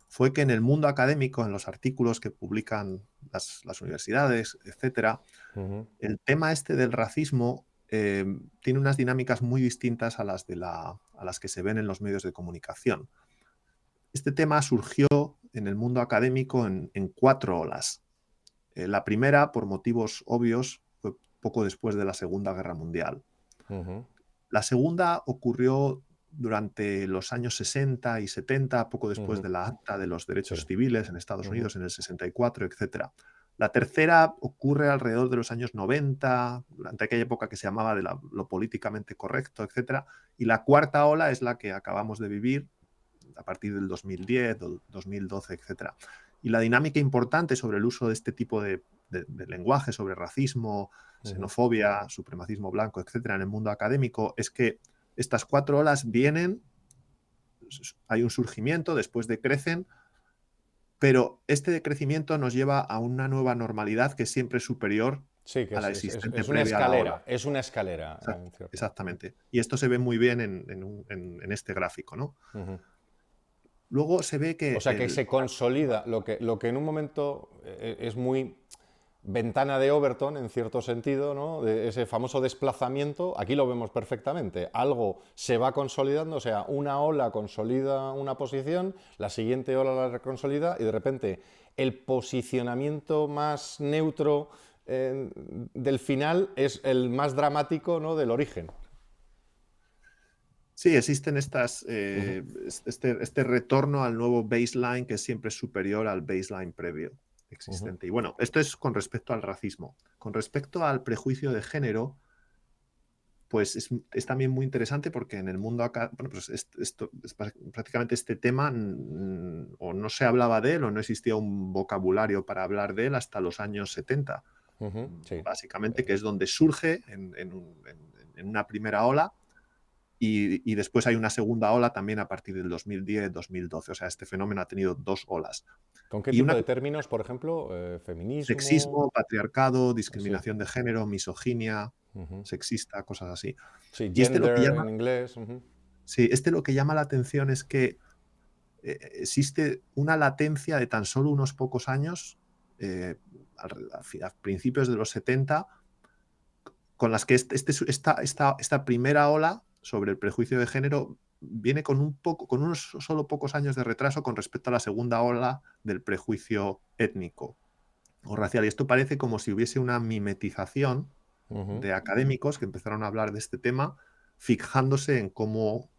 fue que en el mundo académico, en los artículos que publican las universidades, etcétera, ujú. el tema este del racismo tiene unas dinámicas muy distintas a las que se ven en los medios de comunicación. Este tema surgió en el mundo académico en 4 olas. La primera, por motivos obvios, fue poco después de la Segunda Guerra Mundial. Ujú. La segunda ocurrió durante los años 60 y 70, poco después Ujú. de la Acta de los Derechos Sí. Civiles en Estados Ujú. Unidos en el 64, etcétera. La tercera ocurre alrededor de los años 90, durante aquella época que se llamaba de lo políticamente correcto, etcétera. Y la cuarta ola es la que acabamos de vivir a partir del 2010, 2012, etcétera. Y la dinámica importante sobre el uso de este tipo de lenguaje, sobre racismo, Ujú. xenofobia, supremacismo blanco, etcétera, en el mundo académico, es que estas 4 olas vienen, hay un surgimiento, después decrecen, pero este decrecimiento nos lleva a una nueva normalidad que es siempre superior Sí, que a la existente es una previa a la ola. escalera, es una escalera, en cierto. Exactamente. Y esto se ve muy bien en este gráfico, ¿no? Ujú. Luego se ve O que sea, que se consolida lo que en un momento es muy ventana de Overton, en cierto sentido, ¿no? De ese famoso desplazamiento, aquí lo vemos perfectamente. Algo se va consolidando, o sea, una ola consolida una posición, la siguiente ola la reconsolida y de repente el posicionamiento más neutro del final es el más dramático, ¿no? Del origen. sí, existen Ujú. este retorno al nuevo baseline que siempre es superior al baseline previo Ujú. existente. Y bueno, esto es con respecto al racismo. Con respecto al prejuicio de género, pues es también muy interesante porque en el mundo acá, bueno, pues esto, prácticamente este tema o no se hablaba de él o no existía un vocabulario para hablar de él hasta los años 70, Ujú. Sí. básicamente, que es donde surge en una primera ola. Y después hay una segunda ola también a partir del 2010-2012. O sea, este fenómeno ha tenido 2 olas. ¿Con qué Y tipo una de términos, por ejemplo? Feminismo. sexismo, patriarcado, Sí. discriminación de género, misoginia, Ujú. sexista, cosas así. Sí, Y este lo que gender llama, en inglés. Ujú. sí, este lo que llama la atención es que existe una latencia de tan solo unos pocos años, a principios de los 70, con las que esta primera ola sobre el prejuicio de género viene con unos solo pocos años de retraso con respecto a la segunda ola del prejuicio étnico o racial. Y esto parece como si hubiese una mimetización Ujú. de académicos que empezaron a hablar de este tema, fijándose en cómo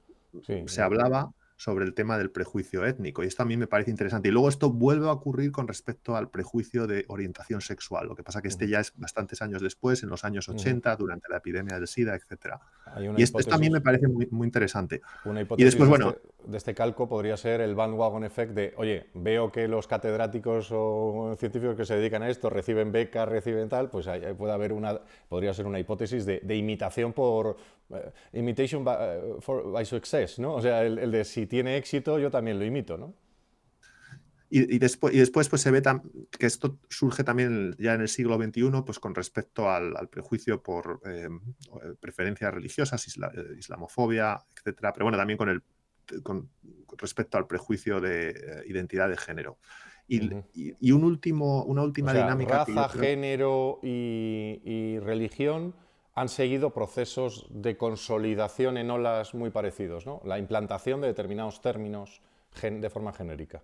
Sí. se hablaba sobre el tema del prejuicio étnico. Y esto a mí me parece interesante. Y luego esto vuelve a ocurrir con respecto al prejuicio de orientación sexual. Lo que pasa que este Ujú. ya es bastantes años después, en los años Ujú. 80, durante la epidemia del SIDA, etcétera. Hay una Y esto a mí me hipótesis. parece muy, muy interesante. Una Y hipótesis después, bueno, de este calco podría ser el bandwagon effect de, oye, veo que los catedráticos o científicos que se dedican a esto reciben becas, reciben tal, pues ahí puede haber podría ser una hipótesis de imitación por imitation by success, ¿no? O sea, el de si tiene éxito, yo también lo imito, ¿no? y después pues se ve que esto surge también ya en el siglo XXI, pues con respecto al prejuicio por preferencias religiosas, islamofobia, etcétera. Pero bueno, también con respecto al prejuicio de identidad de género. Y, Ujú. y una O última sea, dinámica que yo raza, creo. género y religión han seguido procesos de consolidación en olas muy parecidos, ¿no? La implantación de determinados términos de forma genérica.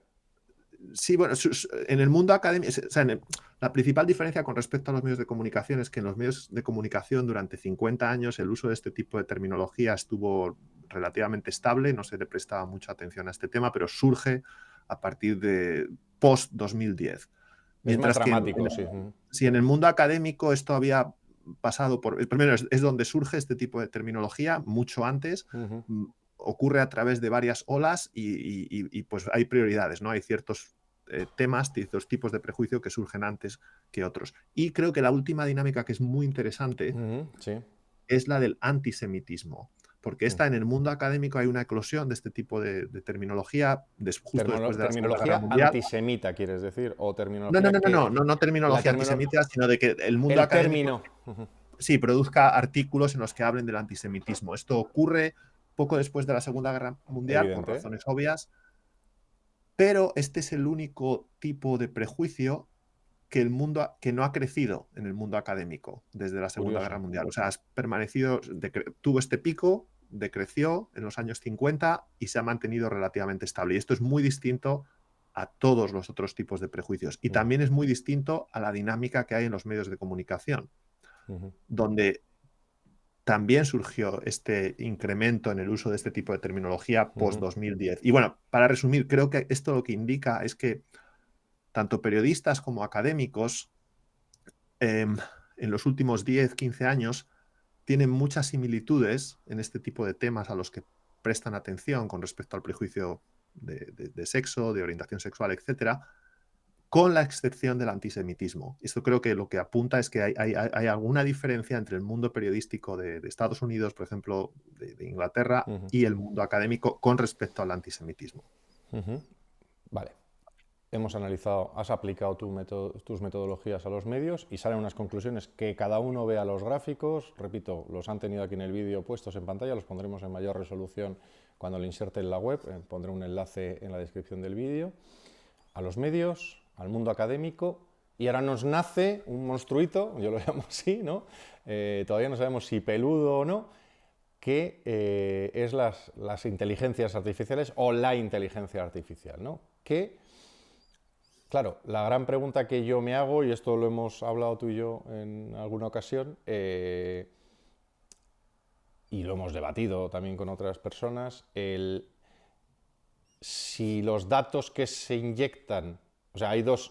Sí, bueno, en el mundo académico, o sea, la principal diferencia con respecto a los medios de comunicación es que en los medios de comunicación durante 50 años el uso de este tipo de terminología estuvo relativamente estable, no se le prestaba mucha atención a este tema, pero surge a partir de post-2010. Es más Mientras que dramático, sí. Ujú. si en el mundo académico esto había pasado por. Primero es donde surge este tipo de terminología, mucho antes. Ujú. Ocurre a través de varias olas pues hay prioridades, ¿no? Hay ciertos temas, ciertos tipos de prejuicio que surgen antes que otros. Y creo que la última dinámica que es muy interesante Ujú. Sí. es la del antisemitismo, porque Mm. en el mundo académico hay una eclosión de este tipo de terminología justo después de la Segunda Guerra Terminología Mundial. antisemita, quieres decir, o No, no, terminología no, no, que no, no la terminología termino- antisemita, sino de que el mundo el académico término. Ujú. sí produzca artículos en los que hablen del antisemitismo. Esto ocurre poco después de la Segunda Guerra Mundial, por Evidente. razones obvias, pero este es el único tipo de prejuicio que no ha crecido en el mundo académico desde la Segunda Guerra Curioso. Mundial. O sea, has permanecido, tuvo este pico, decreció en los años 50 y se ha mantenido relativamente estable. Y esto es muy distinto a todos los otros tipos de prejuicios. Y también es muy distinto a la dinámica que hay en los medios de comunicación, donde también surgió este incremento en el uso de este tipo de terminología post-2010. Y bueno, para resumir, creo que esto lo que indica es que tanto periodistas como académicos en los últimos 10, 15 años tienen muchas similitudes en este tipo de temas a los que prestan atención con respecto al prejuicio de sexo, de orientación sexual, etcétera, con la excepción del antisemitismo. Esto creo que lo que apunta es que hay alguna diferencia entre el mundo periodístico de Estados Unidos, por ejemplo, de Inglaterra, y el mundo académico con respecto al antisemitismo. Vale. Hemos analizado, has aplicado tus metodologías a los medios y salen unas conclusiones que cada uno vea los gráficos. Repito, los han tenido aquí en el vídeo puestos en pantalla, los pondremos en mayor resolución cuando lo inserte en la web. Pondré un enlace en la descripción del vídeo. A los medios, al mundo académico, y ahora nos nace un monstruito, yo lo llamo así, ¿no? Todavía no sabemos si peludo o no, que es las inteligencias artificiales o la inteligencia artificial, ¿no? Que, claro, la gran pregunta que yo me hago, y esto lo hemos hablado tú y yo en alguna ocasión, y lo hemos debatido también con otras personas, si los datos que se inyectan, o sea, hay dos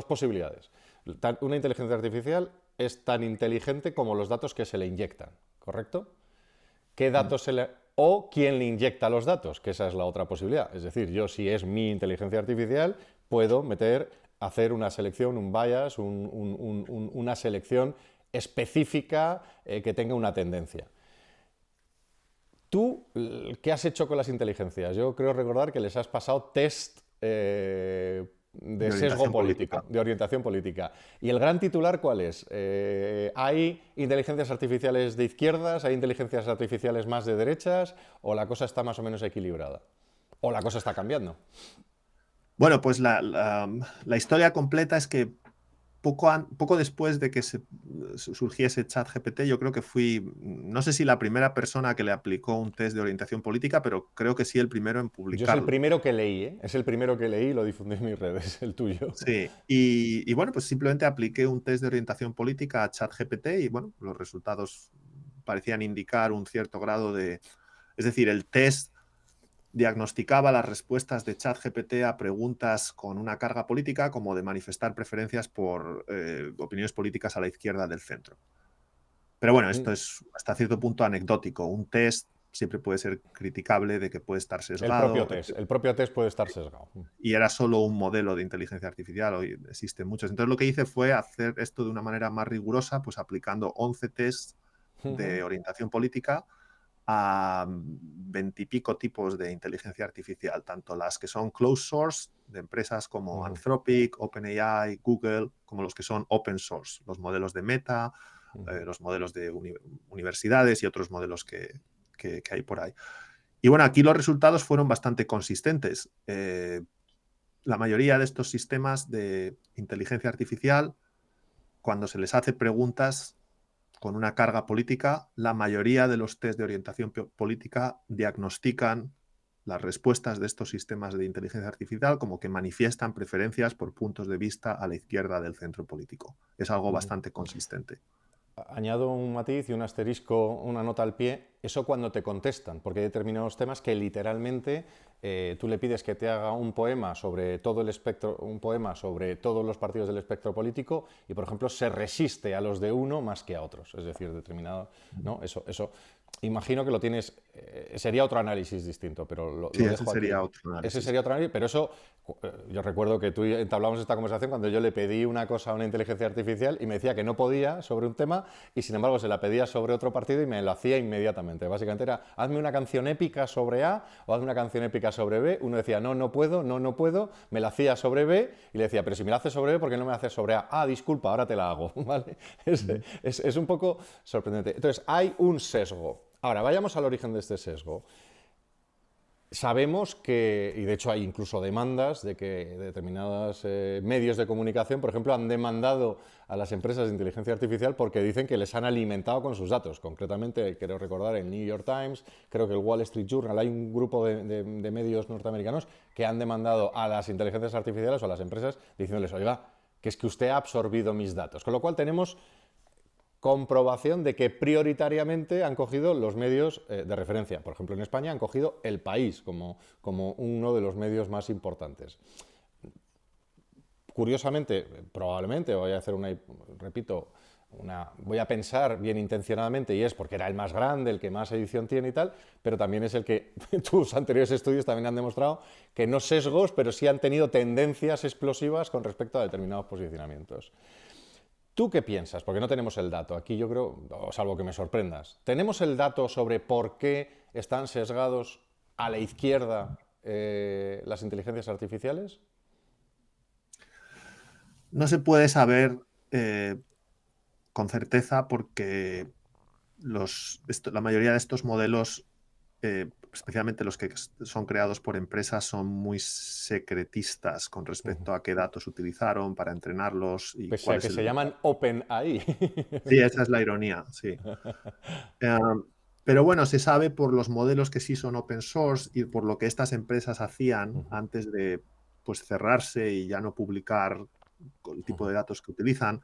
posibilidades. Una inteligencia artificial es tan inteligente como los datos que se le inyectan, ¿correcto? ¿Qué datos se le... o quién le inyecta los datos? Que esa es la otra posibilidad. Es decir, yo si es mi inteligencia artificial, puedo hacer una selección, un bias, una selección específica que tenga una tendencia. ¿Tú qué has hecho con las inteligencias? Yo creo recordar que les has pasado test de sesgo político, de orientación política. ¿Y el gran titular cuál es? ¿Hay inteligencias artificiales de izquierdas? ¿Hay inteligencias artificiales más de derechas? ¿O la cosa está más o menos equilibrada? ¿O la cosa está cambiando? Bueno, pues la historia completa es que poco después de que surgiese ChatGPT, yo creo que fui, no sé si la primera persona que le aplicó un test de orientación política, pero creo que sí el primero en publicarlo. Yo es el primero que leí, ¿eh? Es el primero que leí y lo difundí en mis redes, el tuyo. Sí, y bueno, pues simplemente apliqué un test de orientación política a ChatGPT y bueno, los resultados parecían indicar un cierto grado de... Es decir, el test diagnosticaba las respuestas de ChatGPT a preguntas con una carga política, como de manifestar preferencias por opiniones políticas a la izquierda del centro. Pero bueno, esto es hasta cierto punto anecdótico. Un test siempre puede ser criticable de que puede estar sesgado. El propio test puede estar sesgado. Y era solo un modelo de inteligencia artificial, hoy existen muchos. Entonces lo que hice fue hacer esto de una manera más rigurosa, pues aplicando 11 tests de orientación política a 20 y pico tipos de inteligencia artificial, tanto las que son closed source, de empresas como Anthropic, OpenAI, Google, como los que son open source, los modelos de Meta, los modelos de universidades y otros modelos que hay por ahí. Y bueno, aquí los resultados fueron bastante consistentes. La mayoría de estos sistemas de inteligencia artificial, cuando se les hace preguntas con una carga política, la mayoría de los test de orientación política diagnostican las respuestas de estos sistemas de inteligencia artificial como que manifiestan preferencias por puntos de vista a la izquierda del centro político. Es algo bastante consistente. Añado un matiz y un asterisco, una nota al pie, eso cuando te contestan, porque hay determinados temas que literalmente tú le pides que te haga un poema sobre todo el espectro, un poema sobre todos los partidos del espectro político y, por ejemplo, se resiste a los de uno más que a otros, es decir, determinado, ¿no? Eso imagino que lo tienes, sería otro análisis distinto, pero sí, ese sería otro análisis. Ese sería otro análisis, pero eso, yo recuerdo que tú entablamos esta conversación cuando yo le pedí una cosa a una inteligencia artificial y me decía que no podía sobre un tema y sin embargo se la pedía sobre otro partido y me lo hacía inmediatamente. Básicamente era, hazme una canción épica sobre A o hazme una canción épica sobre B. Uno decía, no puedo, no puedo, me la hacía sobre B y le decía, pero si me la haces sobre B, ¿por qué no me la haces sobre A? Ah, disculpa, ahora te la hago, ¿vale? Es un poco sorprendente. Entonces, hay un sesgo. Ahora, vayamos al origen de este sesgo. Sabemos que, y de hecho hay incluso demandas de que determinados medios de comunicación, por ejemplo, han demandado a las empresas de inteligencia artificial porque dicen que les han alimentado con sus datos. Concretamente, quiero recordar el New York Times, creo que el Wall Street Journal, hay un grupo de medios norteamericanos que han demandado a las inteligencias artificiales o a las empresas diciéndoles, oiga, que es que usted ha absorbido mis datos. Con lo cual tenemos comprobación de que prioritariamente han cogido los medios de referencia. Por ejemplo, en España han cogido El País como uno de los medios más importantes. Curiosamente, probablemente voy a hacer voy a pensar bien intencionadamente, y es porque era el más grande, el que más edición tiene y tal, pero también es el que tus anteriores estudios también han demostrado que no sesgos, pero sí han tenido tendencias explosivas con respecto a determinados posicionamientos. ¿Tú qué piensas? Porque no tenemos el dato. Aquí yo creo, salvo que me sorprendas, ¿tenemos el dato sobre por qué están sesgados a la izquierda las inteligencias artificiales? No se puede saber con certeza porque la mayoría de estos modelos, especialmente los que son creados por empresas, son muy secretistas con respecto a qué datos utilizaron para entrenarlos y Pese cuál a que es se el... llaman OpenAI. Sí, esa es la ironía, sí. Eh, pero bueno, se sabe por los modelos que sí son open source y por lo que estas empresas hacían antes de pues, cerrarse y ya no publicar el tipo de datos que utilizan.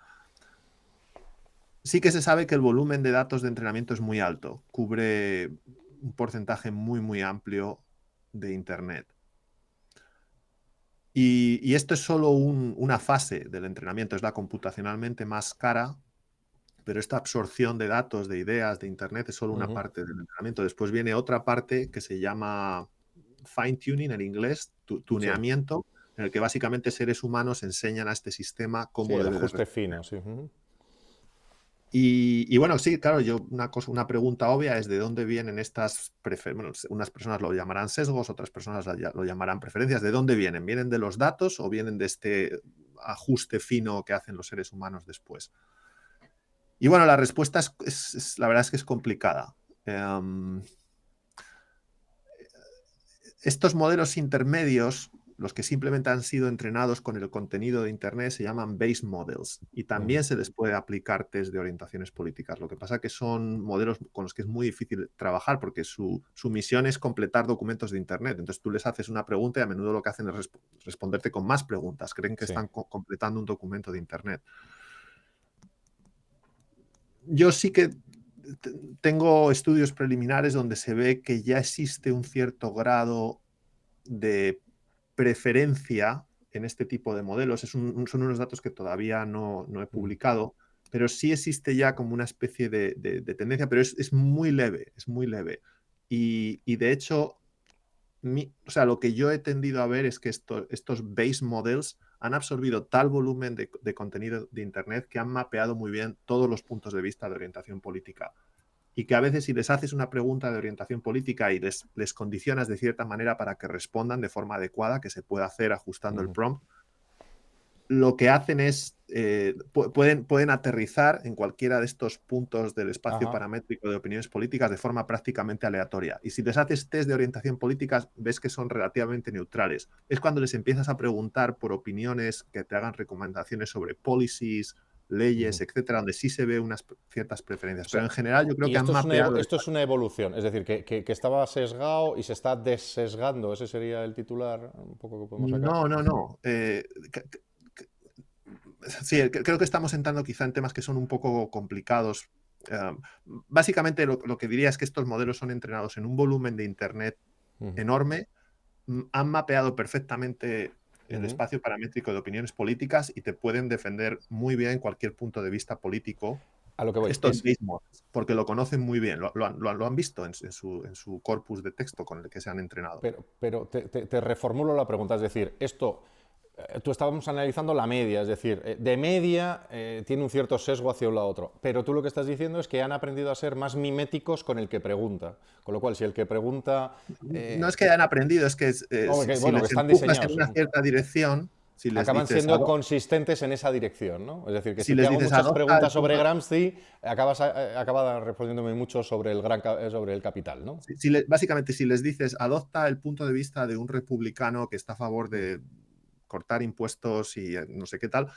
Sí que se sabe que el volumen de datos de entrenamiento es muy alto, cubre un porcentaje muy, muy amplio de Internet. Y esto es solo una fase del entrenamiento, es la computacionalmente más cara, pero esta absorción de datos, de ideas, de Internet es solo una parte del entrenamiento. Después viene otra parte que se llama fine tuning en inglés, Sí, tuneamiento, en el que básicamente seres humanos enseñan a este sistema sí, cómo el debe de ajuste responder. fino, sí. Y bueno, sí, claro, una pregunta obvia es de dónde vienen estas preferencias. Bueno, unas personas lo llamarán sesgos, otras personas lo llamarán preferencias. ¿De dónde vienen? ¿Vienen de los datos o vienen de este ajuste fino que hacen los seres humanos después? Y bueno, la respuesta la verdad es que es complicada. Estos modelos intermedios, los que simplemente han sido entrenados con el contenido de Internet, se llaman base models y también se les puede aplicar test de orientaciones políticas. Lo que pasa es que son modelos con los que es muy difícil trabajar porque su misión es completar documentos de Internet. Entonces tú les haces una pregunta y a menudo lo que hacen es responderte con más preguntas. Creen que Sí. están completando un documento de Internet. Yo sí que tengo estudios preliminares donde se ve que ya existe un cierto grado de preferencia en este tipo de modelos. Son unos datos que todavía no he publicado, pero sí existe ya como una especie de tendencia, pero es muy leve, es muy leve. Y de hecho, o sea, lo que yo he tendido a ver es que estos base models han absorbido tal volumen de contenido de Internet que han mapeado muy bien todos los puntos de vista de orientación política. Y que a veces si les haces una pregunta de orientación política y les condicionas de cierta manera para que respondan de forma adecuada, que se puede hacer ajustando el prompt, lo que hacen es, pueden aterrizar en cualquiera de estos puntos del espacio Ajá. paramétrico de opiniones políticas de forma prácticamente aleatoria. Y si les haces test de orientación política, ves que son relativamente neutrales. Es cuando les empiezas a preguntar por opiniones que te hagan recomendaciones sobre policies, leyes, etcétera, donde sí se ve unas ciertas preferencias. O Pero sea, en general yo creo y que han mapeado... esto es una evolución, es decir, que estaba sesgado y se está dessesgando, ese sería el titular un poco que podemos sacar. No, no, no. Sí, creo que estamos entrando quizá en temas que son un poco complicados. Básicamente lo que diría es que estos modelos son entrenados en un volumen de Internet enorme, han mapeado perfectamente el espacio paramétrico de opiniones políticas y te pueden defender muy bien cualquier punto de vista político. A lo que voy Estos mismos, porque lo conocen muy bien, lo han visto en su corpus de texto con el que se han entrenado. pero te reformulo la pregunta, es decir, esto, tú estábamos analizando la media, es decir, de media tiene un cierto sesgo hacia un lado u otro, pero tú lo que estás diciendo es que han aprendido a ser más miméticos con el que pregunta, con lo cual si el que pregunta... No es que hayan aprendido, es que no, si bueno, que les están empujas en diseñados. una cierta dirección, Si les Acaban dices, siendo consistentes en esa dirección, ¿no? Es decir, que si si te les hago dices muchas adopta el preguntas sobre punto, Gramsci, acabas respondiéndome mucho sobre sobre el capital, ¿no? básicamente si les dices adopta el punto de vista de un republicano que está a favor de cortar impuestos y no sé qué tal,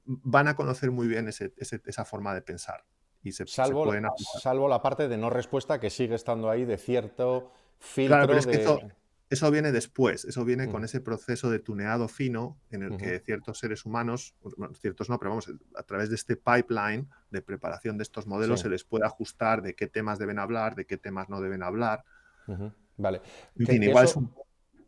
van a conocer muy bien esa forma de pensar y se pueden aplicar. Salvo la parte de no respuesta que sigue estando ahí de cierto Claro, pero filtro es que de... eso viene después, eso viene Mm, con ese proceso de tuneado fino en el ujú, que ciertos seres humanos, bueno, ciertos no, pero vamos, a través de este pipeline de preparación de estos modelos sí, se les puede ajustar de qué temas deben hablar, de qué temas no deben hablar. ujú, vale. En fin, Que igual es eso, un...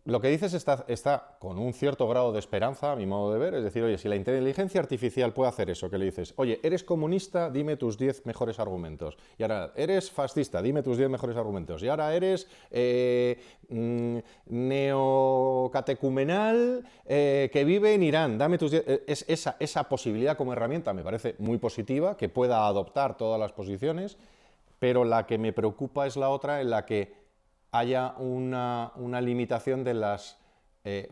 lo que dices está con un cierto grado de esperanza, a mi modo de ver. Es decir, oye, si la inteligencia artificial puede hacer eso, que le dices, oye, eres comunista, dime tus 10 mejores argumentos. Y ahora, eres fascista, dime tus 10 mejores argumentos. Y ahora eres neocatecumenal que vive en Irán, dame tus 10... esa posibilidad como herramienta me parece muy positiva, que pueda adoptar todas las posiciones, pero la que me preocupa es la otra en la que haya una limitación de las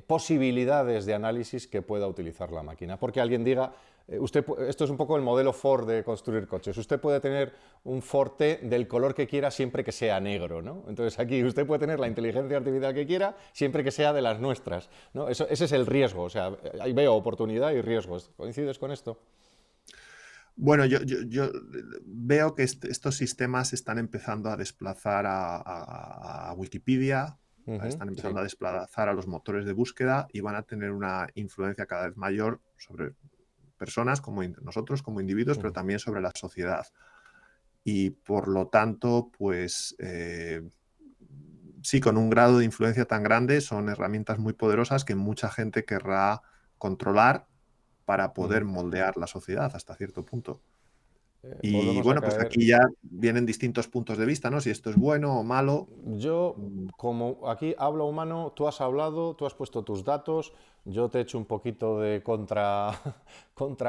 posibilidades de análisis que pueda utilizar la máquina. Porque alguien diga, esto es un poco el modelo Ford de construir coches, usted puede tener un Forte del color que quiera siempre que sea negro, ¿no? Entonces aquí usted puede tener la inteligencia artificial que quiera siempre que sea de las nuestras, ¿no? Ese es el riesgo, o sea, ahí veo oportunidad y riesgos. ¿Coincides con esto? Bueno, yo veo que estos sistemas están empezando a desplazar a Wikipedia, están Sí. empezando a desplazar a los motores de búsqueda y van a tener una influencia cada vez mayor sobre personas como nosotros como individuos, pero también sobre la sociedad. Y por lo tanto, pues sí, con un grado de influencia tan grande, son herramientas muy poderosas que mucha gente querrá controlar para poder moldear la sociedad hasta cierto punto. Y Volvemos a bueno, pues caer. aquí ya vienen distintos puntos de vista, ¿no? Si esto es bueno o malo. Yo, Mm, como aquí hablo humano, tú has hablado, tú has puesto tus datos, yo te he hecho un poquito de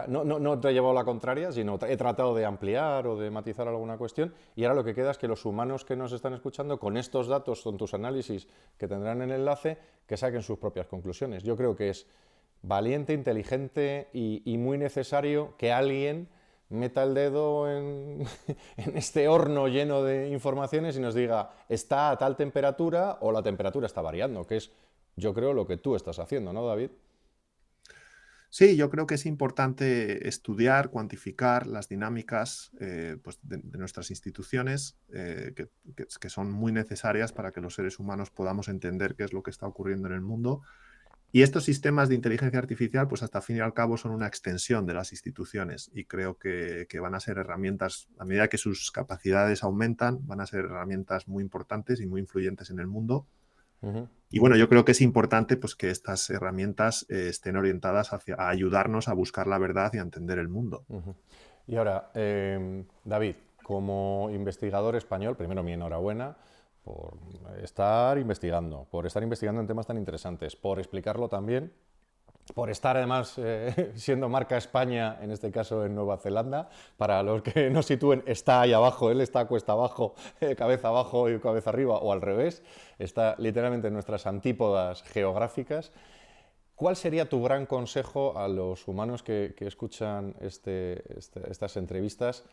no te he llevado la contraria, sino he tratado de ampliar o de matizar alguna cuestión, y ahora lo que queda es que los humanos que nos están escuchando, con estos datos, con tus análisis que tendrán en el enlace, que saquen sus propias conclusiones. Yo creo que es valiente, inteligente y muy necesario que alguien meta el dedo en este horno lleno de informaciones y nos diga, está a tal temperatura o la temperatura está variando, que es, yo creo, lo que tú estás haciendo, ¿no, David? Sí, yo creo que es importante estudiar, cuantificar las dinámicas pues de nuestras instituciones, que son muy necesarias para que los seres humanos podamos entender qué es lo que está ocurriendo en el mundo. Y estos sistemas de inteligencia artificial, pues hasta fin y al cabo son una extensión de las instituciones y creo que van a ser herramientas, a medida que sus capacidades aumentan, van a ser herramientas muy importantes y muy influyentes en el mundo. Ujú. Y bueno, yo creo que es importante pues, que estas herramientas estén orientadas a ayudarnos a buscar la verdad y a entender el mundo. Y ahora, David, como investigador español, primero mi enhorabuena por estar investigando en temas tan interesantes, por explicarlo también, por estar además siendo marca España, en este caso en Nueva Zelanda. Para los que no sitúen, está ahí abajo, él está cuesta abajo, cabeza abajo y cabeza arriba, o al revés, está literalmente en nuestras antípodas geográficas. ¿Cuál sería tu gran consejo a los humanos que escuchan estas entrevistas?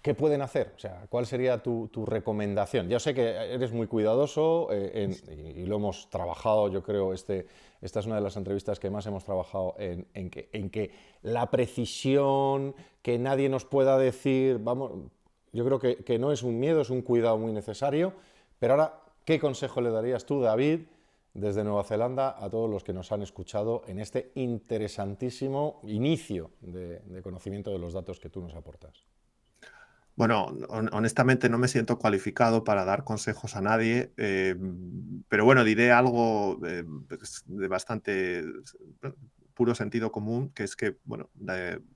¿Qué pueden hacer? O sea, ¿cuál sería tu recomendación? Yo sé que eres muy cuidadoso y lo hemos trabajado, yo creo, esta es una de las entrevistas que más hemos trabajado en que la precisión, que nadie nos pueda decir, vamos, yo creo que no es un miedo, es un cuidado muy necesario. Pero ahora, ¿qué consejo le darías tú, David, desde Nueva Zelanda, a todos los que nos han escuchado en este interesantísimo inicio de conocimiento de los datos que tú nos aportas? Bueno, honestamente no me siento cualificado para dar consejos a nadie, pero bueno, diré algo pues, de bastante puro sentido común, que es que bueno,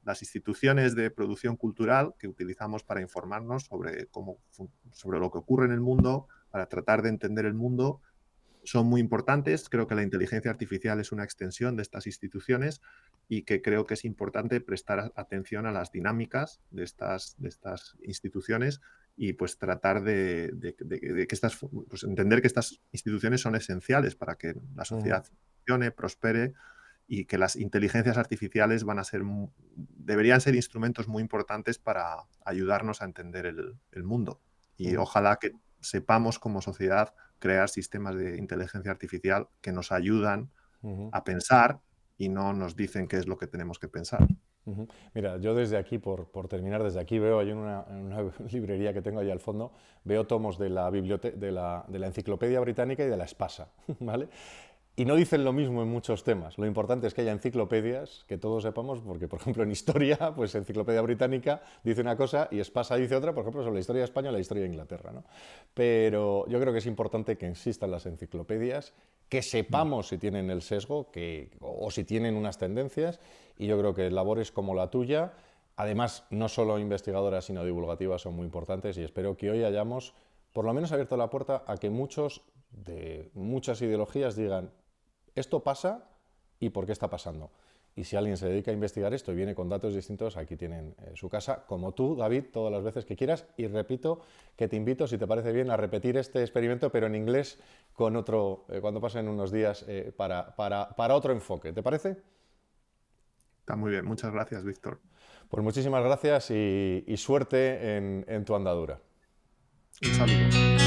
las instituciones de producción cultural que utilizamos para informarnos sobre, sobre lo que ocurre en el mundo, para tratar de entender el mundo, son muy importantes. Creo que la inteligencia artificial es una extensión de estas instituciones y que creo que es importante prestar atención a las dinámicas de estas instituciones y pues tratar de que pues entender que estas instituciones son esenciales para que la sociedad funcione, prospere y que las inteligencias artificiales deberían ser instrumentos muy importantes para ayudarnos a entender el mundo. Y ojalá que sepamos como sociedad crear sistemas de inteligencia artificial que nos ayudan a pensar y no nos dicen qué es lo que tenemos que pensar. Mira, yo desde aquí, por terminar, desde aquí veo, hay en una librería que tengo ahí al fondo, veo tomos de la, de la Enciclopedia Británica y de la Espasa, ¿vale? Y no dicen lo mismo en muchos temas. Lo importante es que haya enciclopedias, que todos sepamos, porque, por ejemplo, en historia, pues Enciclopedia Británica dice una cosa y Espasa dice otra, por ejemplo, sobre la historia de España o la historia de Inglaterra, ¿no? Pero yo creo que es importante que existan las enciclopedias, que sepamos si tienen el sesgo o si tienen unas tendencias, y yo creo que labores como la tuya, además, no solo investigadoras, sino divulgativas, son muy importantes, y espero que hoy hayamos, por lo menos, abierto la puerta a que muchos de muchas ideologías digan: esto pasa y por qué está pasando. Y si alguien se dedica a investigar esto y viene con datos distintos, aquí tienen su casa, como tú, David, todas las veces que quieras. Y repito que te invito, si te parece bien, a repetir este experimento, pero en inglés, con otro, cuando pasen unos días, para otro enfoque. ¿Te parece? Está muy bien. Muchas gracias, Víctor. Pues muchísimas gracias y suerte en tu andadura. Un saludo.